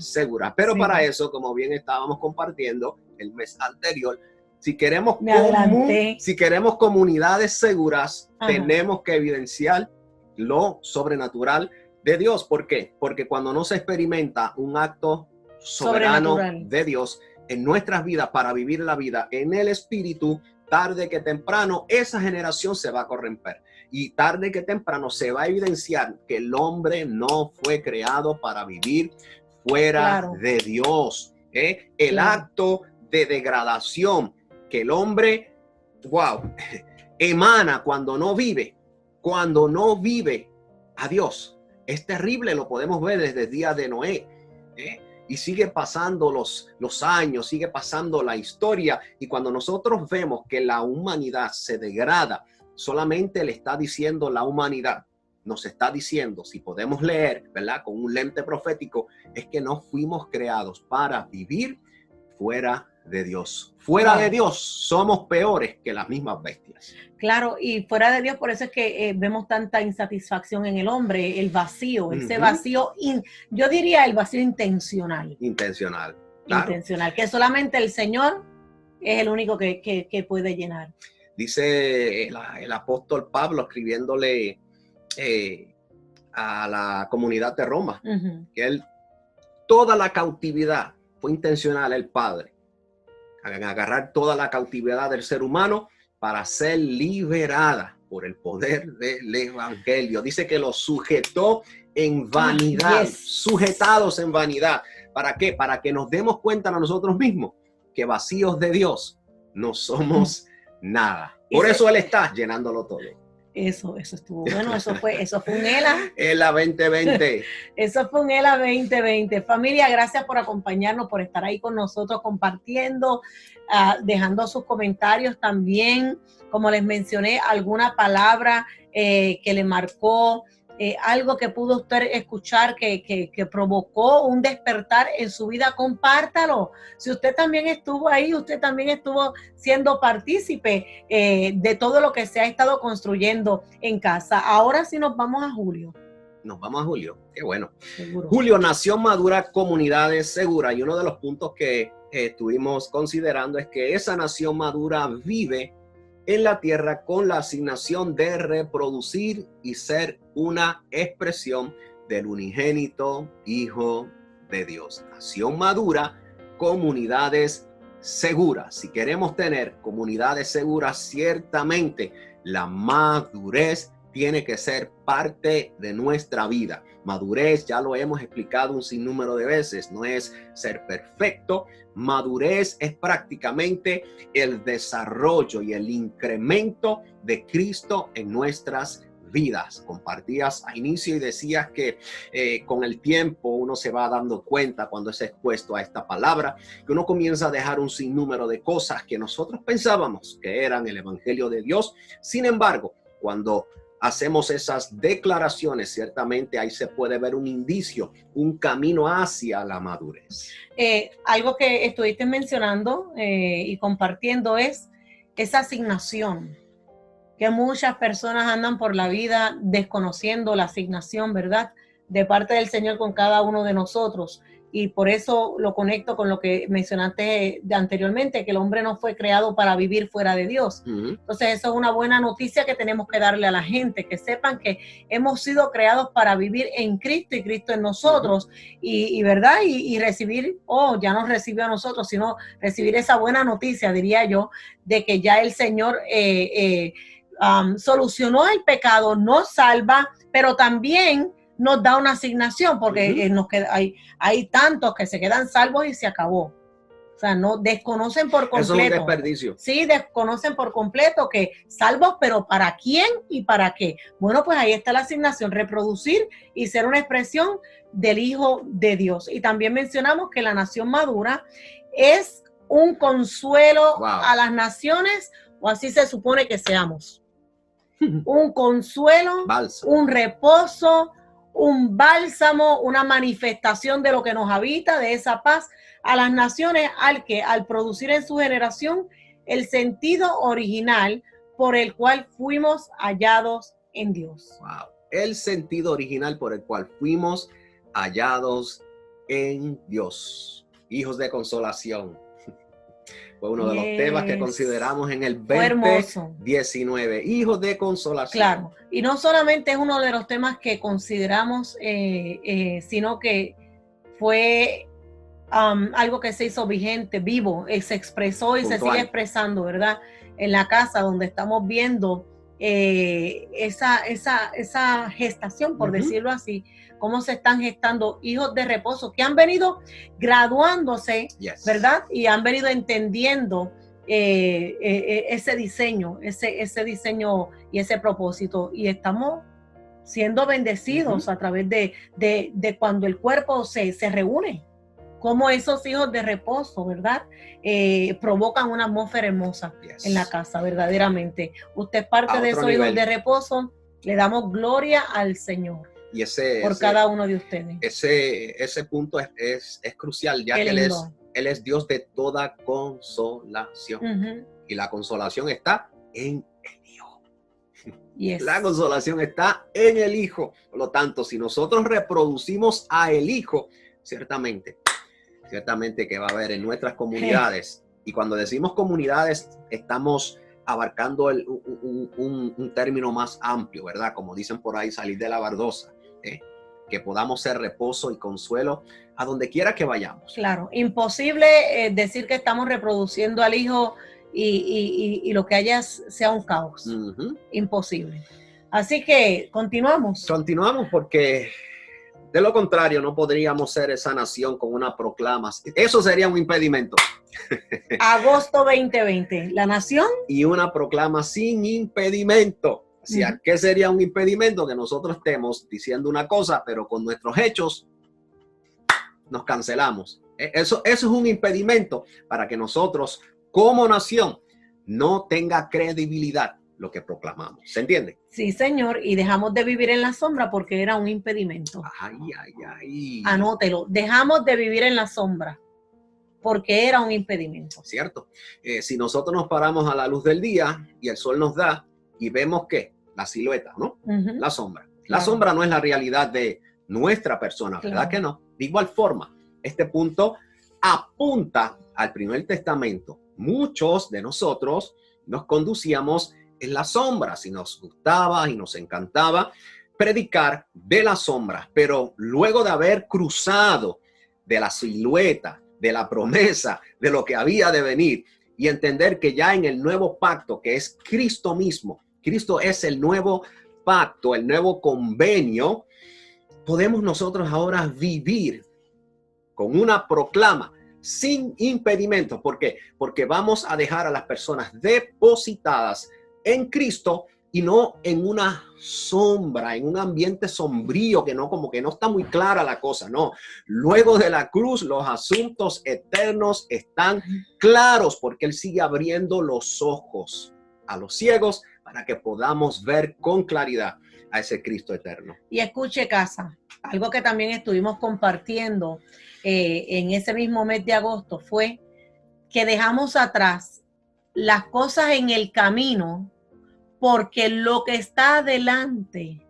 seguras. Pero para eso, como bien estábamos compartiendo el mes anterior, si queremos comunidades seguras, tenemos que evidenciar lo sobrenatural de Dios. ¿Por qué? Porque cuando no se experimenta un acto soberano de Dios en nuestras vidas para vivir la vida en el espíritu, tarde que temprano esa generación se va a corromper. Y tarde que temprano se va a evidenciar que el hombre no fue creado para vivir fuera de Dios. El acto de degradación que el hombre, emana cuando no vive a Dios. Es terrible, lo podemos ver desde el día de Noé. Y sigue pasando los años, sigue pasando la historia. Y cuando nosotros vemos que la humanidad se degrada, solamente le está diciendo la humanidad, nos está diciendo, si podemos leer, ¿verdad? Con un lente profético, es que no fuimos creados para vivir fuera de Dios. Fuera de Dios somos peores que las mismas bestias. Claro, y fuera de Dios, por eso es que vemos tanta insatisfacción en el hombre, el vacío, ese vacío, yo diría el vacío intencional. Intencional, que solamente el Señor es el único que puede llenar. Dice el apóstol Pablo escribiéndole a la comunidad de Roma, que toda la cautividad fue intencional el Padre, agarrar toda la cautividad del ser humano para ser liberada por el poder del evangelio. Dice que los sujetó en vanidad, sujetados en vanidad. ¿Para qué? Para que nos demos cuenta a nosotros mismos que vacíos de Dios no somos nada. Por eso Él está llenándolo todo. Eso estuvo bueno, eso fue un ELA 2020. Eso fue un ELA 2020. Familia, gracias por acompañarnos, por estar ahí con nosotros compartiendo, dejando sus comentarios también, como les mencioné, alguna palabra que le marcó algo que pudo usted escuchar que provocó un despertar en su vida, compártalo. Si usted también estuvo ahí, usted también estuvo siendo partícipe de todo lo que se ha estado construyendo en casa. Ahora sí nos vamos a Julio. Nos vamos a Julio, qué bueno. Seguro. Julio, Nación Madura, Comunidades Seguras. Y uno de los puntos que estuvimos considerando es que esa nación madura vive en la tierra con la asignación de reproducir y ser una expresión del unigénito Hijo de Dios. Nación madura, comunidades seguras. Si queremos tener comunidades seguras, ciertamente la madurez tiene que ser parte de nuestra vida. Madurez, ya lo hemos explicado un sinnúmero de veces, no es ser perfecto. Madurez es prácticamente el desarrollo y el incremento de Cristo en nuestras vidas. Compartías a inicio y decías que con el tiempo uno se va dando cuenta cuando es expuesto a esta palabra, que uno comienza a dejar un sinnúmero de cosas que nosotros pensábamos que eran el evangelio de Dios. Sin embargo, cuando hacemos esas declaraciones, ciertamente ahí se puede ver un indicio, un camino hacia la madurez. Algo que estuviste mencionando y compartiendo es esa asignación, que muchas personas andan por la vida desconociendo la asignación, ¿verdad?, de parte del Señor con cada uno de nosotros. Y por eso lo conecto con lo que mencionaste anteriormente, que el hombre no fue creado para vivir fuera de Dios. Entonces eso es una buena noticia que tenemos que darle a la gente, que sepan que hemos sido creados para vivir en Cristo y Cristo en nosotros, y ¿verdad? Y recibir, ya no recibió a nosotros, sino recibir esa buena noticia, diría yo, de que ya el Señor solucionó el pecado, nos salva, pero también nos da una asignación, porque hay tantos que se quedan salvos y se acabó. O sea, no desconocen por completo. Eso es un desperdicio. Sí, desconocen por completo que salvos, pero ¿para quién y para qué? Bueno, pues ahí está la asignación, reproducir y ser una expresión del Hijo de Dios. Y también mencionamos que la nación madura es un consuelo a las naciones, o así se supone que seamos. Un consuelo, un reposo, un bálsamo, una manifestación de lo que nos habita, de esa paz a las naciones, al producir en su generación el sentido original por el cual fuimos hallados en Dios. Wow. El sentido original por el cual fuimos hallados en Dios. Hijos de consolación. Fue uno de los temas que consideramos en el 2019. Hijos de consolación. Claro, y no solamente es uno de los temas que consideramos, sino que fue algo que se hizo vigente, vivo, se expresó y se sigue expresando, ¿verdad? En la casa donde estamos viendo esa gestación, por decirlo así, cómo se están gestando hijos de reposo que han venido graduándose, ¿verdad? Y han venido entendiendo ese diseño, ese diseño y ese propósito. Y estamos siendo bendecidos a través de cuando el cuerpo se reúne. Como esos hijos de reposo, ¿verdad? Provocan una atmósfera hermosa en la casa, verdaderamente. Usted es parte de esos hijos de reposo. Le damos gloria al Señor. Y por cada uno de ustedes. Ese punto es crucial, ya que Él es Dios de toda consolación. Y la consolación está en el Hijo. La consolación está en el Hijo. Por lo tanto, si nosotros reproducimos a el Hijo, ciertamente que va a haber en nuestras comunidades. Y cuando decimos comunidades, estamos abarcando un término más amplio, ¿verdad? Como dicen por ahí, salir de la bardosa. Que podamos ser reposo y consuelo a donde quiera que vayamos. Claro, imposible decir que estamos reproduciendo al Hijo y lo que haya sea un caos. Imposible. Así que continuamos. Continuamos porque de lo contrario no podríamos ser esa nación con una proclama. Eso sería un impedimento. Agosto 2020, la nación. Y una proclama sin impedimento. O sea, ¿qué sería un impedimento? Que nosotros estemos diciendo una cosa, pero con nuestros hechos nos cancelamos. Eso es un impedimento para que nosotros, como nación, no tenga credibilidad. lo que proclamamos. ¿Se entiende? Sí, señor, y dejamos de vivir en la sombra porque era un impedimento. Ay, ay, ay. Anótelo, dejamos de vivir en la sombra porque era un impedimento. ¿Cierto? Si nosotros nos paramos a la luz del día y el sol nos da y vemos que la silueta, ¿no? La sombra. La sombra no es la realidad de nuestra persona, ¿verdad que no? De igual forma, este punto apunta al Primer Testamento. Muchos de nosotros nos conducíamos en las sombras y nos gustaba y nos encantaba predicar de las sombras, pero luego de haber cruzado de la silueta, de la promesa, de lo que había de venir y entender que ya en el nuevo pacto, que es Cristo mismo, Cristo es el nuevo pacto, el nuevo convenio, podemos nosotros ahora vivir con una proclama sin impedimentos. ¿Por qué? Porque vamos a dejar a las personas depositadas en Cristo y no en una sombra, en un ambiente sombrío que no, como que no está muy clara la cosa, no. Luego de la cruz, los asuntos eternos están claros porque Él sigue abriendo los ojos a los ciegos para que podamos ver con claridad a ese Cristo eterno. Y escuche, casa, algo que también estuvimos compartiendo en ese mismo mes de agosto fue que dejamos atrás las cosas en el camino porque lo que está adelante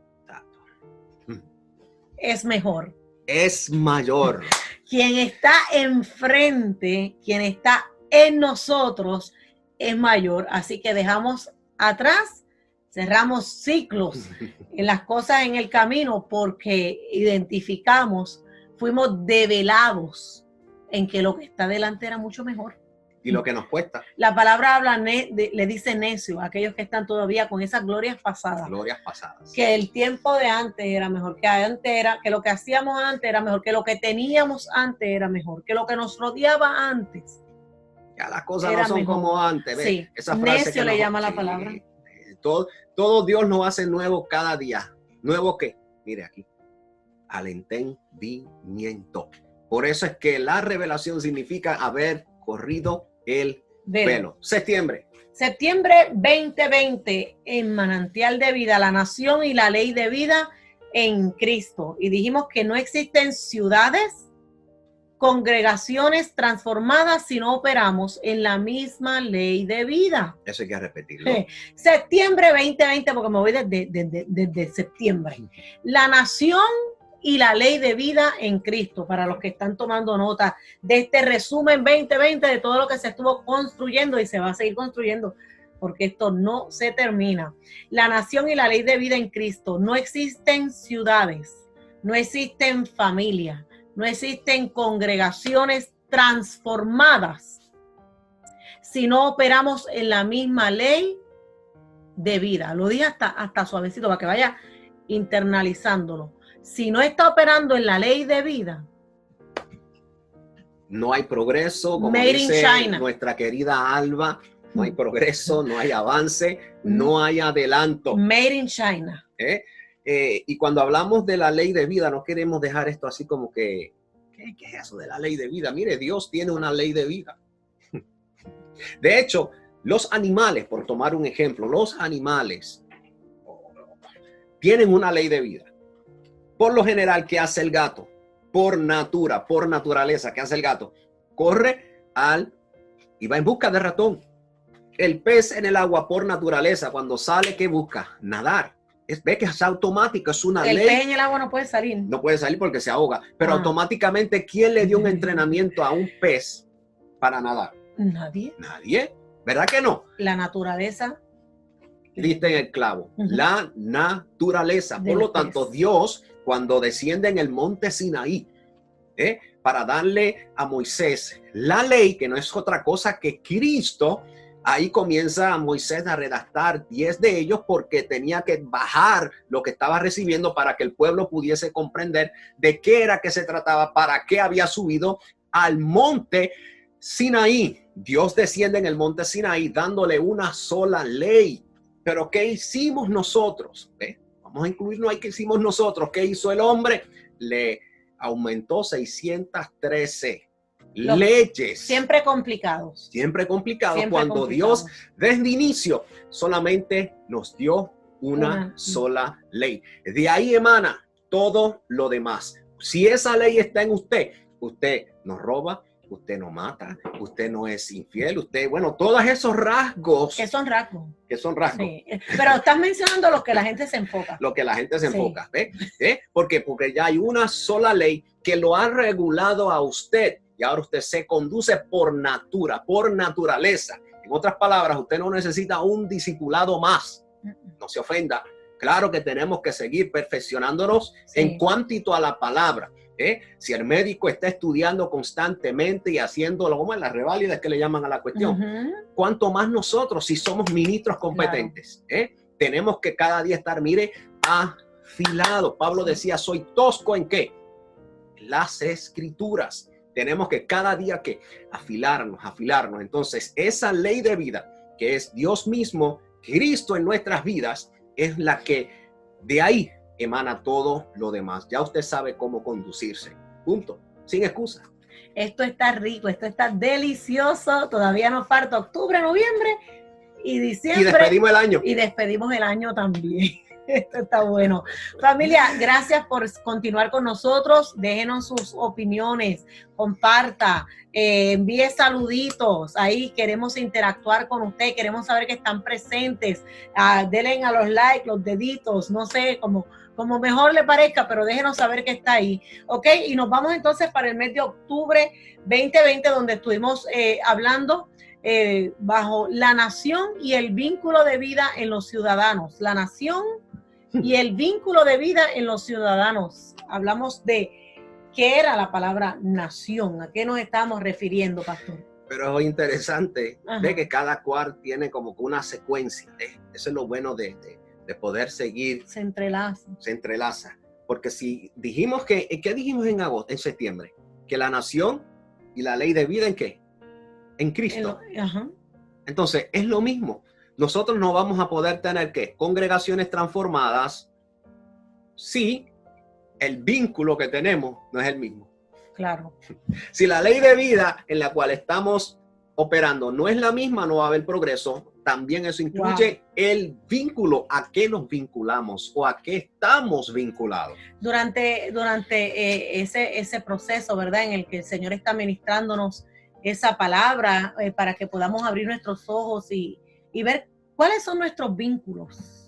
es mejor. Es mayor. Quien está enfrente, quien está en nosotros es mayor. Así que dejamos atrás, cerramos ciclos en las cosas en el camino porque identificamos, fuimos develados en que lo que está adelante era mucho mejor. Y lo que nos cuesta. La palabra habla, le dice necio a aquellos que están todavía con esas glorias pasadas. Glorias pasadas. Que el tiempo de antes era mejor, que lo que hacíamos antes era mejor, que lo que teníamos antes era mejor, que lo que nos rodeaba antes. Ya las cosas no son mejor. Como antes. ¿Ves? Sí, esa frase necio le llama la palabra. Todo Dios nos hace nuevo cada día. ¿Nuevo qué? Mire aquí. Al entendimiento. Por eso es que la revelación significa haber corrido el velo. Septiembre 2020 en Manantial de Vida, la nación y la ley de vida en Cristo. Y dijimos que no existen ciudades, congregaciones transformadas si no operamos en la misma ley de vida. Eso hay que repetirlo. Septiembre 2020, porque me voy desde septiembre. La nación y la ley de vida en Cristo, para los que están tomando nota de este resumen 2020 de todo lo que se estuvo construyendo y se va a seguir construyendo, porque esto no se termina. La nación y la ley de vida en Cristo. No existen ciudades, no existen familias, no existen congregaciones transformadas si no operamos en la misma ley de vida. Lo dije hasta suavecito para que vaya internalizándolo. Si no está operando en la ley de vida, no hay progreso, como Made dice in China. Nuestra querida Alba, no hay progreso, no hay avance, no hay adelanto. Made in China. Y cuando hablamos de la ley de vida, no queremos dejar esto así como que, ¿qué es eso de la ley de vida? Mire, Dios tiene una ley de vida. De hecho, los animales, por tomar un ejemplo, los animales tienen una ley de vida. Por lo general, ¿qué hace el gato? Por naturaleza, ¿qué hace el gato? Corre y va en busca de ratón. El pez en el agua, por naturaleza, cuando sale, ¿qué busca? Nadar. Ve que es automático, es una ley. El pez en el agua no puede salir. No puede salir porque se ahoga. Pero automáticamente, ¿quién le dio un entrenamiento a un pez para nadar? Nadie. Nadie. ¿Verdad que no? La naturaleza. Diste en el clavo. La naturaleza. Por lo tanto, Dios, cuando desciende en el monte Sinaí, para darle a Moisés la ley, que no es otra cosa que Cristo, ahí comienza a Moisés a redactar 10 de ellos porque tenía que bajar lo que estaba recibiendo para que el pueblo pudiese comprender de qué era que se trataba, para qué había subido al monte Sinaí. Dios desciende en el monte Sinaí dándole una sola ley. Pero ¿qué hicimos nosotros? Vamos a incluirnos ahí. ¿Qué hicimos nosotros? ¿Qué hizo el hombre? Le aumentó 613 leyes. Siempre complicados. Siempre complicados. Siempre Cuando complicados. Dios desde inicio solamente nos dio una sola ley. De ahí emana todo lo demás. Si esa ley está en usted, usted no roba, usted no mata, usted no es infiel, usted, bueno, todos esos rasgos. ¿Qué son rasgos? Que son rasgos. Sí. Pero estás mencionando lo que la gente se enfoca. Lo que la gente se enfoca. ¿Ve? ¿Por qué? Porque ya hay una sola ley que lo ha regulado a usted y ahora usted se conduce por naturaleza. En otras palabras, usted no necesita un discipulado más. No se ofenda. Claro que tenemos que seguir perfeccionándonos en cuanto a la palabra. Si el médico está estudiando constantemente y haciéndolo como en las reválidas que le llaman a la cuestión, cuanto más nosotros, si somos ministros competentes, tenemos que cada día estar, mire, afilados. Pablo decía, soy tosco ¿en qué? Las escrituras. Tenemos que cada día que afilarnos. Entonces, esa ley de vida, que es Dios mismo, Cristo en nuestras vidas, es la que de ahí emana todo lo demás. Ya usted sabe cómo conducirse. Punto. Sin excusa. Esto está rico, esto está delicioso. Todavía nos falta octubre, noviembre y diciembre. Y despedimos el año. Y despedimos el año también. Esto está bueno. Familia, gracias por continuar con nosotros. Déjenos sus opiniones, comparta, envíe saluditos. Ahí queremos interactuar con usted, queremos saber que están presentes. Denle a los likes, los deditos, no sé, como mejor le parezca, pero déjenos saber que está ahí. ¿Ok? Y nos vamos entonces para el mes de octubre 2020, donde estuvimos hablando bajo la nación y el vínculo de vida en los ciudadanos. La nación y el vínculo de vida en los ciudadanos. Hablamos de qué era la palabra nación, a qué nos estamos refiriendo, pastor. Pero es interesante de que cada cual tiene como una secuencia. Eso es lo bueno de poder seguir. Se entrelaza. Se entrelaza. Porque si dijimos ¿qué dijimos en septiembre? Que la nación y la ley de vida ¿en qué? En Cristo. Entonces, es lo mismo. Nosotros no vamos a poder tener ¿qué? Congregaciones transformadas si el vínculo que tenemos no es el mismo. Claro. Si la ley de vida en la cual estamos operando no es la misma, no va a haber progreso. También eso incluye el vínculo, a qué nos vinculamos o a qué estamos vinculados. Durante ese proceso, ¿verdad? En el que el Señor está ministrándonos esa palabra para que podamos abrir nuestros ojos y ver cuáles son nuestros vínculos.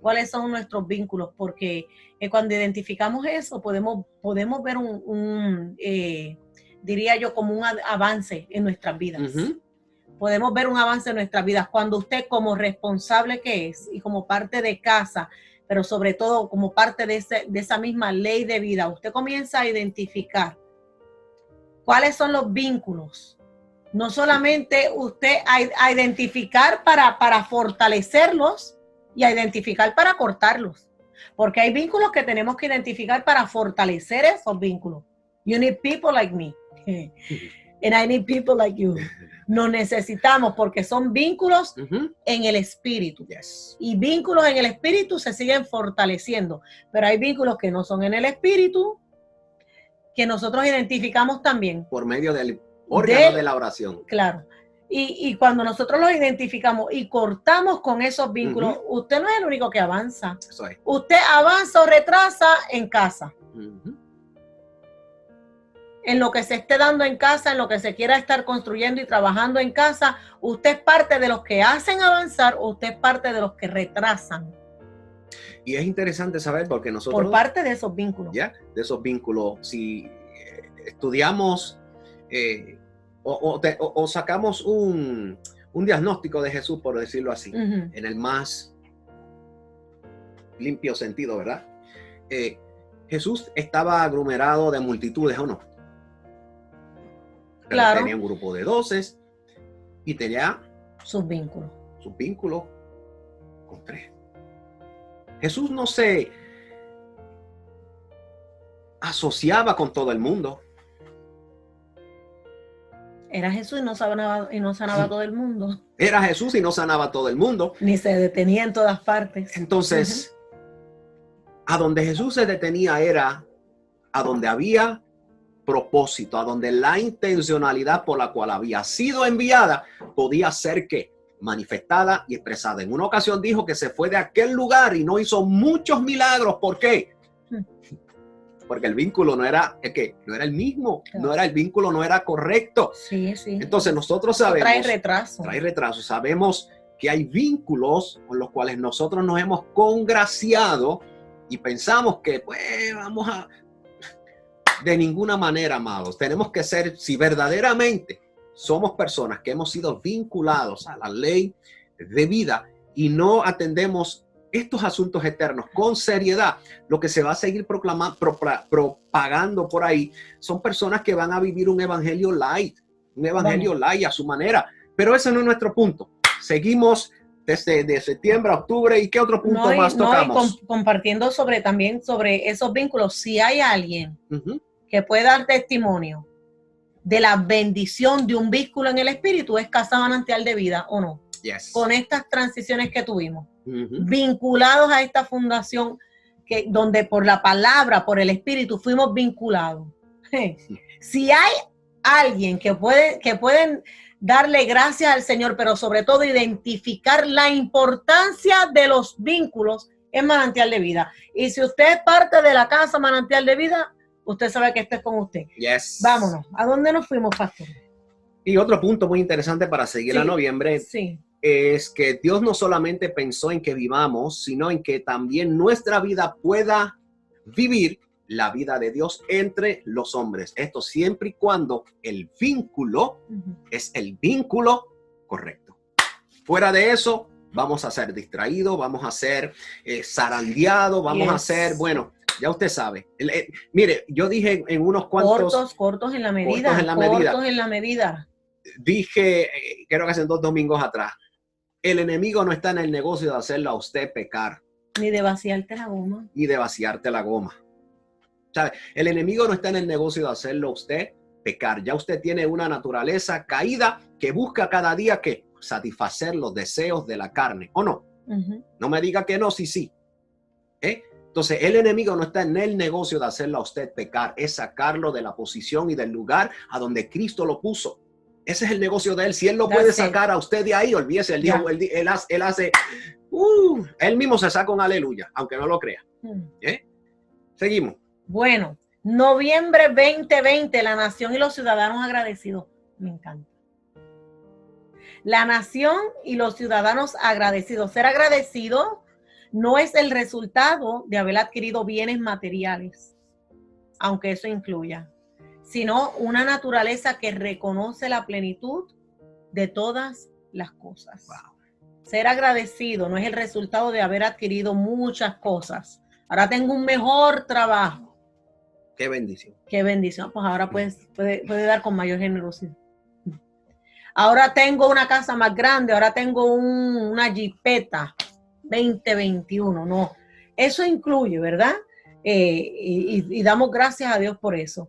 ¿Cuáles son nuestros vínculos? Porque cuando identificamos eso, podemos ver diría yo, como un avance en nuestras vidas. Podemos ver un avance en nuestras vidas cuando usted, como responsable que es y como parte de casa, pero sobre todo como parte de esa misma ley de vida, usted comienza a identificar cuáles son los vínculos. No solamente usted a identificar para fortalecerlos y a identificar para cortarlos. Porque hay vínculos que tenemos que identificar para fortalecer esos vínculos. You need people like me. And I need people like you. Nos necesitamos porque son vínculos en el espíritu. Y vínculos en el espíritu se siguen fortaleciendo. Pero hay vínculos que no son en el espíritu, que nosotros identificamos también. Por medio del órgano de la oración. Claro. Y cuando nosotros los identificamos y cortamos con esos vínculos, usted no es el único que avanza. Eso es. Usted avanza o retrasa en casa. En lo que se esté dando en casa, en lo que se quiera estar construyendo y trabajando en casa, usted es parte de los que hacen avanzar o usted es parte de los que retrasan. Y es interesante saber porque nosotros... Por parte de esos vínculos. ¿Ya? De esos vínculos. Si estudiamos o sacamos un diagnóstico de Jesús, por decirlo así, en el más limpio sentido, ¿verdad? Jesús estaba aglomerado de multitudes, ¿o no? Claro. Tenía un grupo de 12 y tenía sus vínculos. Sus vínculos con 3. Jesús no se asociaba con todo el mundo. Era Jesús y no sanaba a todo el mundo. Era Jesús y no sanaba a todo el mundo. Ni se detenía en todas partes. Entonces, a donde Jesús se detenía era a donde había propósito, a donde la intencionalidad por la cual había sido enviada podía ser que manifestada y expresada. En una ocasión dijo que se fue de aquel lugar y no hizo muchos milagros. ¿Por qué? Porque el vínculo no era el mismo, Claro. no era el vínculo, no era correcto. Sí, sí. Entonces nosotros sabemos, trae retraso. Trae retraso. Sabemos que hay vínculos con los cuales nosotros nos hemos congraciado y pensamos que pues vamos a... De ninguna manera, amados. Tenemos que ser, si verdaderamente somos personas que hemos sido vinculados a la ley de vida y no atendemos estos asuntos eternos con seriedad, lo que se va a seguir propagando por ahí son personas que van a vivir un evangelio light a su manera. Pero ese no es nuestro punto. Seguimos desde de septiembre a octubre. ¿Y qué otro punto más tocamos? Compartiendo también sobre esos vínculos. Si hay alguien que puede dar testimonio de la bendición de un vínculo en el espíritu, es Casa Manantial de Vida, ¿o no? Yes. Con estas transiciones que tuvimos, vinculados a esta fundación, donde por la palabra, por el espíritu, fuimos vinculados. Si hay alguien que pueden darle gracias al Señor, pero sobre todo identificar la importancia de los vínculos, es Manantial de Vida. Y si usted es parte de la Casa Manantial de Vida, usted sabe que esto es con usted. Yes. Vámonos. ¿A dónde nos fuimos, pastor? Y otro punto muy interesante para seguir a noviembre es que Dios no solamente pensó en que vivamos, sino en que también nuestra vida pueda vivir la vida de Dios entre los hombres. Esto siempre y cuando el vínculo es el vínculo correcto. Fuera de eso, vamos a ser distraídos, vamos a ser zarandeados, vamos a ser, bueno, ya usted sabe. Mire, yo dije en unos cuantos... Cortos en la medida. Cortos en la medida. Dije, creo que hace 2 domingos atrás, el enemigo no está en el negocio de hacerlo a usted pecar. Ni de vaciarte la goma. Ni de vaciarte la goma. ¿Sabe? El enemigo no está en el negocio de hacerlo a usted pecar. Ya usted tiene una naturaleza caída que busca cada día que satisfacer los deseos de la carne, ¿o no? No me diga que no, sí. Entonces, el enemigo no está en el negocio de hacerlo a usted pecar, es sacarlo de la posición y del lugar a donde Cristo lo puso. Ese es el negocio de él. Si él lo puede sacar a usted de ahí, olvídese. Él hace, él mismo se saca un aleluya, aunque no lo crea. Seguimos. Bueno, noviembre 2020, la nación y los ciudadanos agradecidos. Me encanta. La nación y los ciudadanos agradecidos. Ser agradecido no es el resultado de haber adquirido bienes materiales, aunque eso incluya, sino una naturaleza que reconoce la plenitud de todas las cosas. Wow. Ser agradecido no es el resultado de haber adquirido muchas cosas. Ahora tengo un mejor trabajo. Qué bendición. Qué bendición. Pues ahora puede dar con mayor generosidad. Ahora tengo una casa más grande, ahora tengo una jipeta 2021. No, eso incluye, ¿verdad? Y damos gracias a Dios por eso.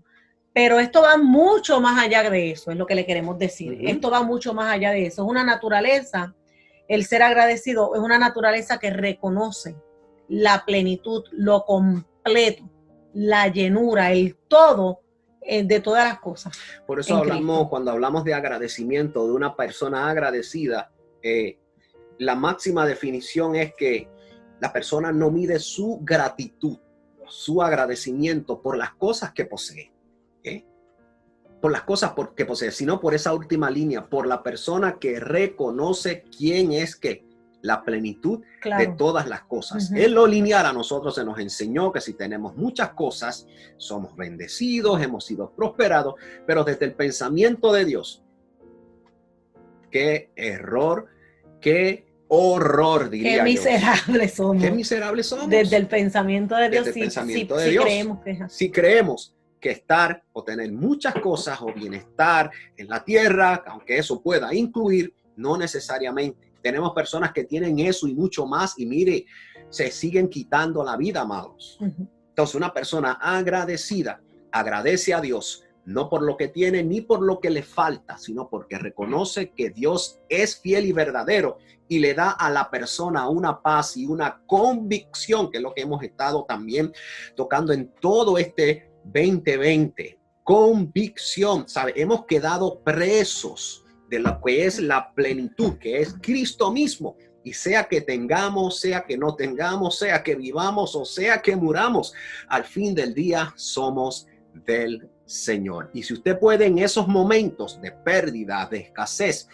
Pero esto va mucho más allá de eso, es lo que le queremos decir. Esto va mucho más allá de eso. Es una naturaleza, el ser agradecido es una naturaleza que reconoce la plenitud, lo completo, la llenura, el todo de todas las cosas. Por eso cuando hablamos de agradecimiento, de una persona agradecida, la máxima definición es que la persona no mide su gratitud, su agradecimiento por las cosas que posee. Por las cosas que posee, sino por esa última línea, por la persona que reconoce quién es que la plenitud de todas las cosas. En lo lineal a nosotros se nos enseñó que si tenemos muchas cosas, somos bendecidos, hemos sido prosperados, pero desde el pensamiento de Dios, qué error, qué horror, diría yo. Qué miserables somos. Qué miserables somos. Desde el pensamiento de Dios, si creemos que estar o tener muchas cosas o bienestar en la tierra, aunque eso pueda incluir, no necesariamente. Tenemos personas que tienen eso y mucho más y mire, se siguen quitando la vida, amados. Entonces, una persona agradecida agradece a Dios, no por lo que tiene ni por lo que le falta, sino porque reconoce que Dios es fiel y verdadero y le da a la persona una paz y una convicción, que es lo que hemos estado también tocando en todo este 2020. convicción. ¿Sabe? Hemos quedado presos de lo que es la plenitud, que es Cristo mismo. Y sea que tengamos, sea que no tengamos, sea que vivamos o sea que muramos, al fin del día somos del Señor. Y si usted puede en esos momentos de pérdida, de escasez,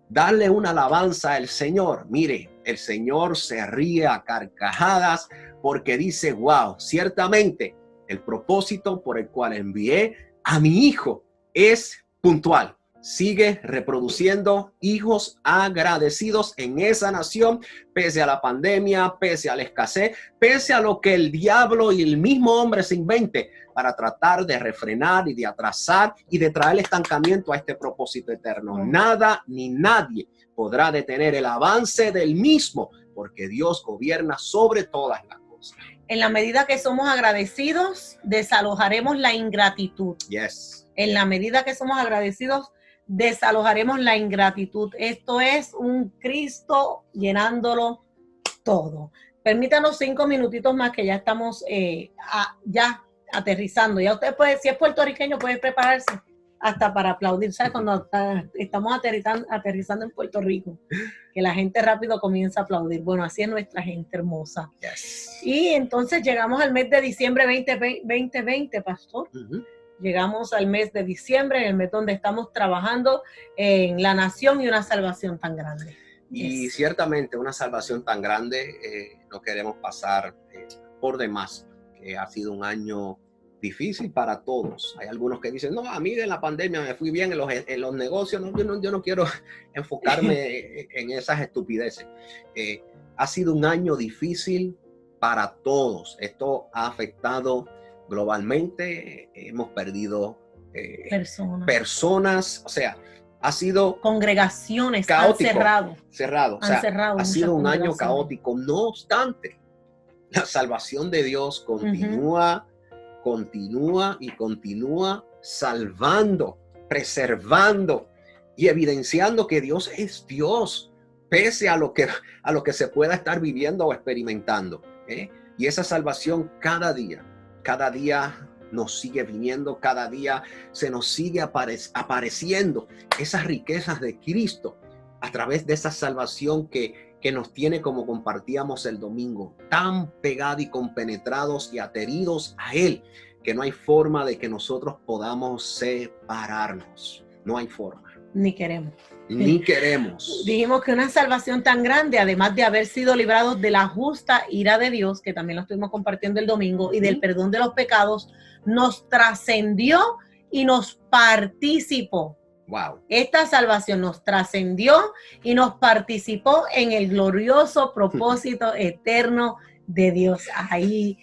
darle una alabanza al Señor, mire, el Señor se ríe a carcajadas porque dice, wow, ciertamente el propósito por el cual envié a mi hijo es puntual. Sigue reproduciendo hijos agradecidos en esa nación, pese a la pandemia, pese a la escasez, pese a lo que el diablo y el mismo hombre se invente para tratar de refrenar y de atrasar y de traer estancamiento a este propósito eterno. Nada ni nadie podrá detener el avance del mismo, porque Dios gobierna sobre todas las cosas. En la medida que somos agradecidos, desalojaremos la ingratitud. Yes. En la medida que somos agradecidos, desalojaremos la ingratitud. Esto es un Cristo llenándolo todo. Permítanos 5 minutitos más que ya estamos ya aterrizando. Ya usted puede, si es puertorriqueño, puede prepararse hasta para aplaudir. ¿Sabes? Cuando estamos aterrizando en Puerto Rico, que la gente rápido comienza a aplaudir. Bueno, así es nuestra gente hermosa. Yes. Y entonces llegamos al mes de diciembre 2020, pastor. Uh-huh. Llegamos al mes de diciembre, en el mes donde estamos trabajando en la nación y una salvación tan grande. Y ciertamente una salvación tan grande no queremos pasar por demás, que ha sido un año difícil para todos. Hay algunos que dicen, no, a mí de la pandemia me fui bien en los negocios, no, yo no quiero enfocarme en esas estupideces. Ha sido un año difícil para todos.mək ha afectado globalmente, hemos perdido personas, o sea, ha sido congregaciones caótico, cerrado, o sea, ha sido un año caótico. No obstante, la salvación de Dios continúa, continúa y continúa salvando, preservando y evidenciando que Dios es Dios, pese a lo que se pueda estar viviendo o experimentando. Y esa salvación cada día nos sigue viniendo, cada día se nos sigue apareciendo esas riquezas de Cristo a través de esa salvación que nos tiene, como compartíamos el domingo, tan pegados y compenetrados y adheridos a Él, que no hay forma de que nosotros podamos separarnos. No hay forma. Ni queremos. Ni queremos. Dijimos que una salvación tan grande, además de haber sido librados de la justa ira de Dios, que también lo estuvimos compartiendo el domingo, y del perdón de los pecados, nos trascendió y nos participó. Wow. Esta salvación nos trascendió y nos participó en el glorioso propósito eterno de Dios. Ahí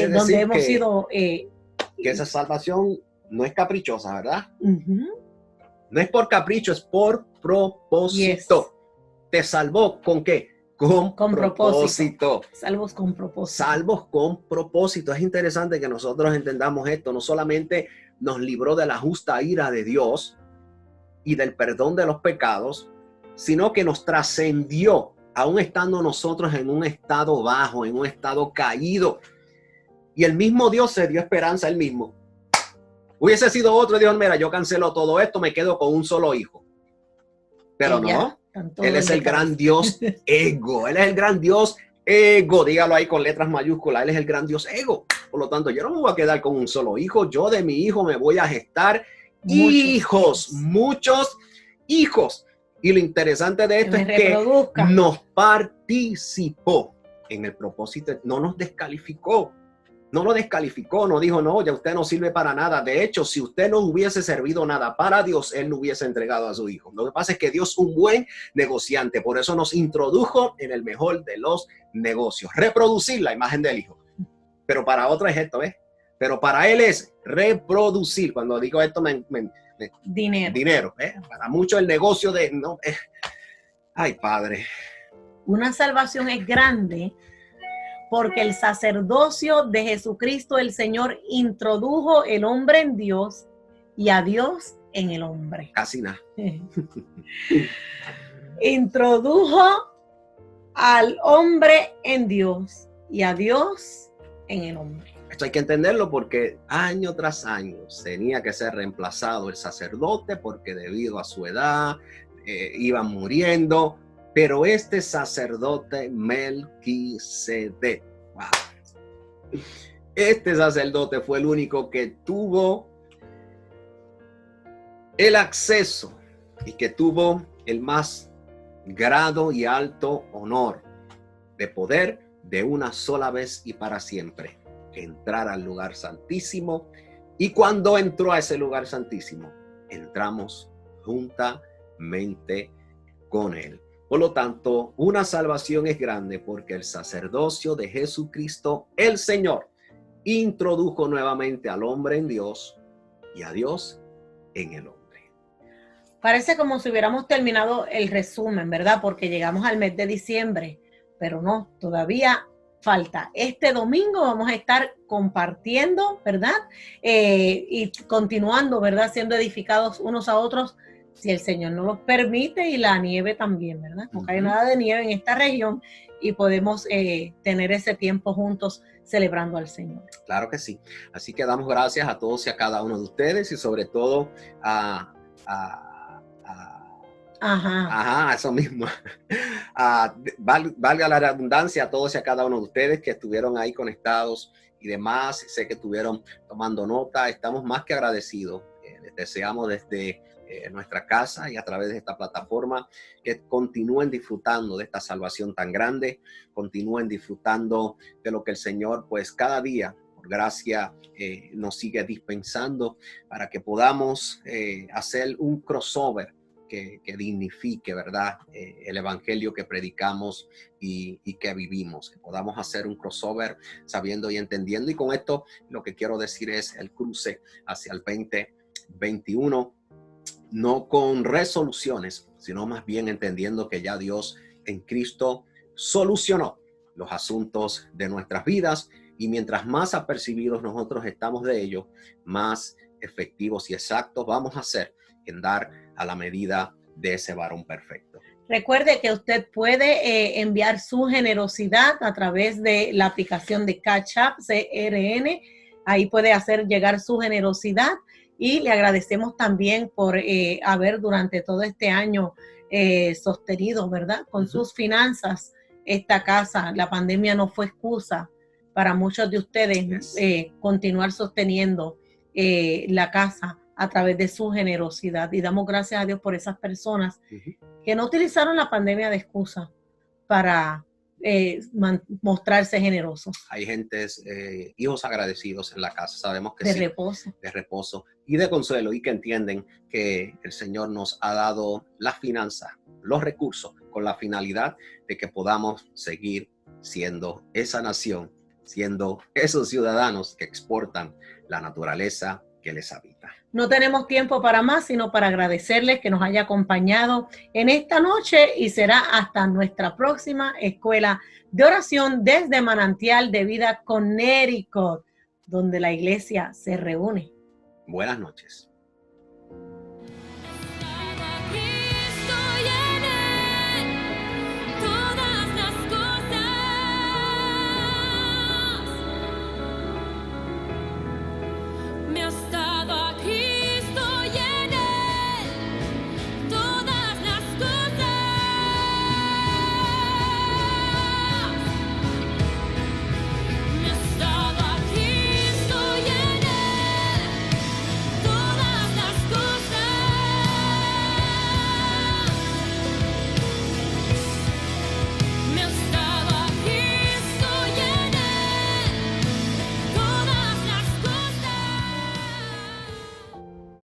donde hemos sido... que esa salvación no es caprichosa, ¿verdad? Uh-huh. No es por capricho, es por propósito. Yes. ¿Te salvó con qué? Con propósito. Salvos con propósito. Salvos con propósito. Es interesante que nosotros entendamos esto. No solamente nos libró de la justa ira de Dios y del perdón de los pecados, sino que nos trascendió, aún estando nosotros en un estado bajo, en un estado caído. Y el mismo Dios se dio esperanza él mismo. Hubiese sido otro, Dios, mira, yo cancelo todo esto, me quedo con un solo hijo. Pero no, Él es el gran Dios ego. Él es el gran Dios ego. Dígalo ahí con letras mayúsculas. Él es el gran Dios ego. Por lo tanto, yo no me voy a quedar con un solo hijo. Yo de mi hijo me voy a gestar muchos hijos. Y lo interesante de esto es que nos participó en el propósito. No nos descalificó. No lo descalificó, no dijo, no, ya usted no sirve para nada. De hecho, si usted no hubiese servido nada para Dios, Él no hubiese entregado a su hijo. Lo que pasa es que Dios es un buen negociante. Por eso nos introdujo en el mejor de los negocios. Reproducir la imagen del hijo. Pero para otro es esto, ¿ves? Pero para Él es reproducir. Cuando digo esto, dinero. Para muchos el negocio de... No, ay, Padre. Una salvación es grande porque el sacerdocio de Jesucristo el Señor introdujo el hombre en Dios y a Dios en el hombre. Casi nada. Introdujo al hombre en Dios y a Dios en el hombre. Esto hay que entenderlo porque año tras año tenía que ser reemplazado el sacerdote porque debido a su edad iban muriendo. Pero este sacerdote Melquisedec, wow, este sacerdote fue el único que tuvo el acceso y que tuvo el más grado y alto honor de poder de una sola vez y para siempre entrar al lugar santísimo. Y cuando entró a ese lugar santísimo, entramos juntamente con él. Por lo tanto, una salvación es grande porque el sacerdocio de Jesucristo, el Señor, introdujo nuevamente al hombre en Dios y a Dios en el hombre. Parece como si hubiéramos terminado el resumen, ¿verdad? Porque llegamos al mes de diciembre, pero no, todavía falta. Este domingo vamos a estar compartiendo, ¿verdad? Y continuando, ¿verdad? Siendo edificados unos a otros, si el Señor nos lo permite, y la nieve también, ¿verdad? No cae nada de nieve en esta región y podemos tener ese tiempo juntos celebrando al Señor. Claro que sí. Así que damos gracias a todos y a cada uno de ustedes y sobre todo eso mismo. Valga la redundancia a todos y a cada uno de ustedes que estuvieron ahí conectados y demás. Sé que estuvieron tomando nota. Estamos más que agradecidos. Les deseamos desde nuestra casa y a través de esta plataforma que continúen disfrutando de esta salvación tan grande, continúen disfrutando de lo que el Señor pues cada día por gracia nos sigue dispensando para que podamos hacer un crossover que dignifique, ¿verdad? El evangelio que predicamos y que vivimos, que podamos hacer un crossover sabiendo y entendiendo. Y con esto lo que quiero decir es el cruce hacia el 2021, no con resoluciones, sino más bien entendiendo que ya Dios en Cristo solucionó los asuntos de nuestras vidas, y mientras más apercibidos nosotros estamos de ello, más efectivos y exactos vamos a ser en dar a la medida de ese varón perfecto. Recuerde que usted puede enviar su generosidad a través de la aplicación de Cash App, CRN. Ahí puede hacer llegar su generosidad. Y le agradecemos también por haber durante todo este año sostenido, ¿verdad? Con sus finanzas esta casa. La pandemia no fue excusa para muchos de ustedes continuar sosteniendo la casa a través de su generosidad. Y damos gracias a Dios por esas personas que no utilizaron la pandemia de excusa para mostrarse generosos. Hay gentes, hijos agradecidos en la casa, sabemos que de sí, reposo. De reposo y de consuelo, y que entienden que el Señor nos ha dado las finanzas, los recursos, con la finalidad de que podamos seguir siendo esa nación, siendo esos ciudadanos que exportan la naturaleza que les habita. No tenemos tiempo para más, sino para agradecerles que nos haya acompañado en esta noche, y será hasta nuestra próxima escuela de oración desde Manantial de Vida, Connecticut, donde la iglesia se reúne. Buenas noches.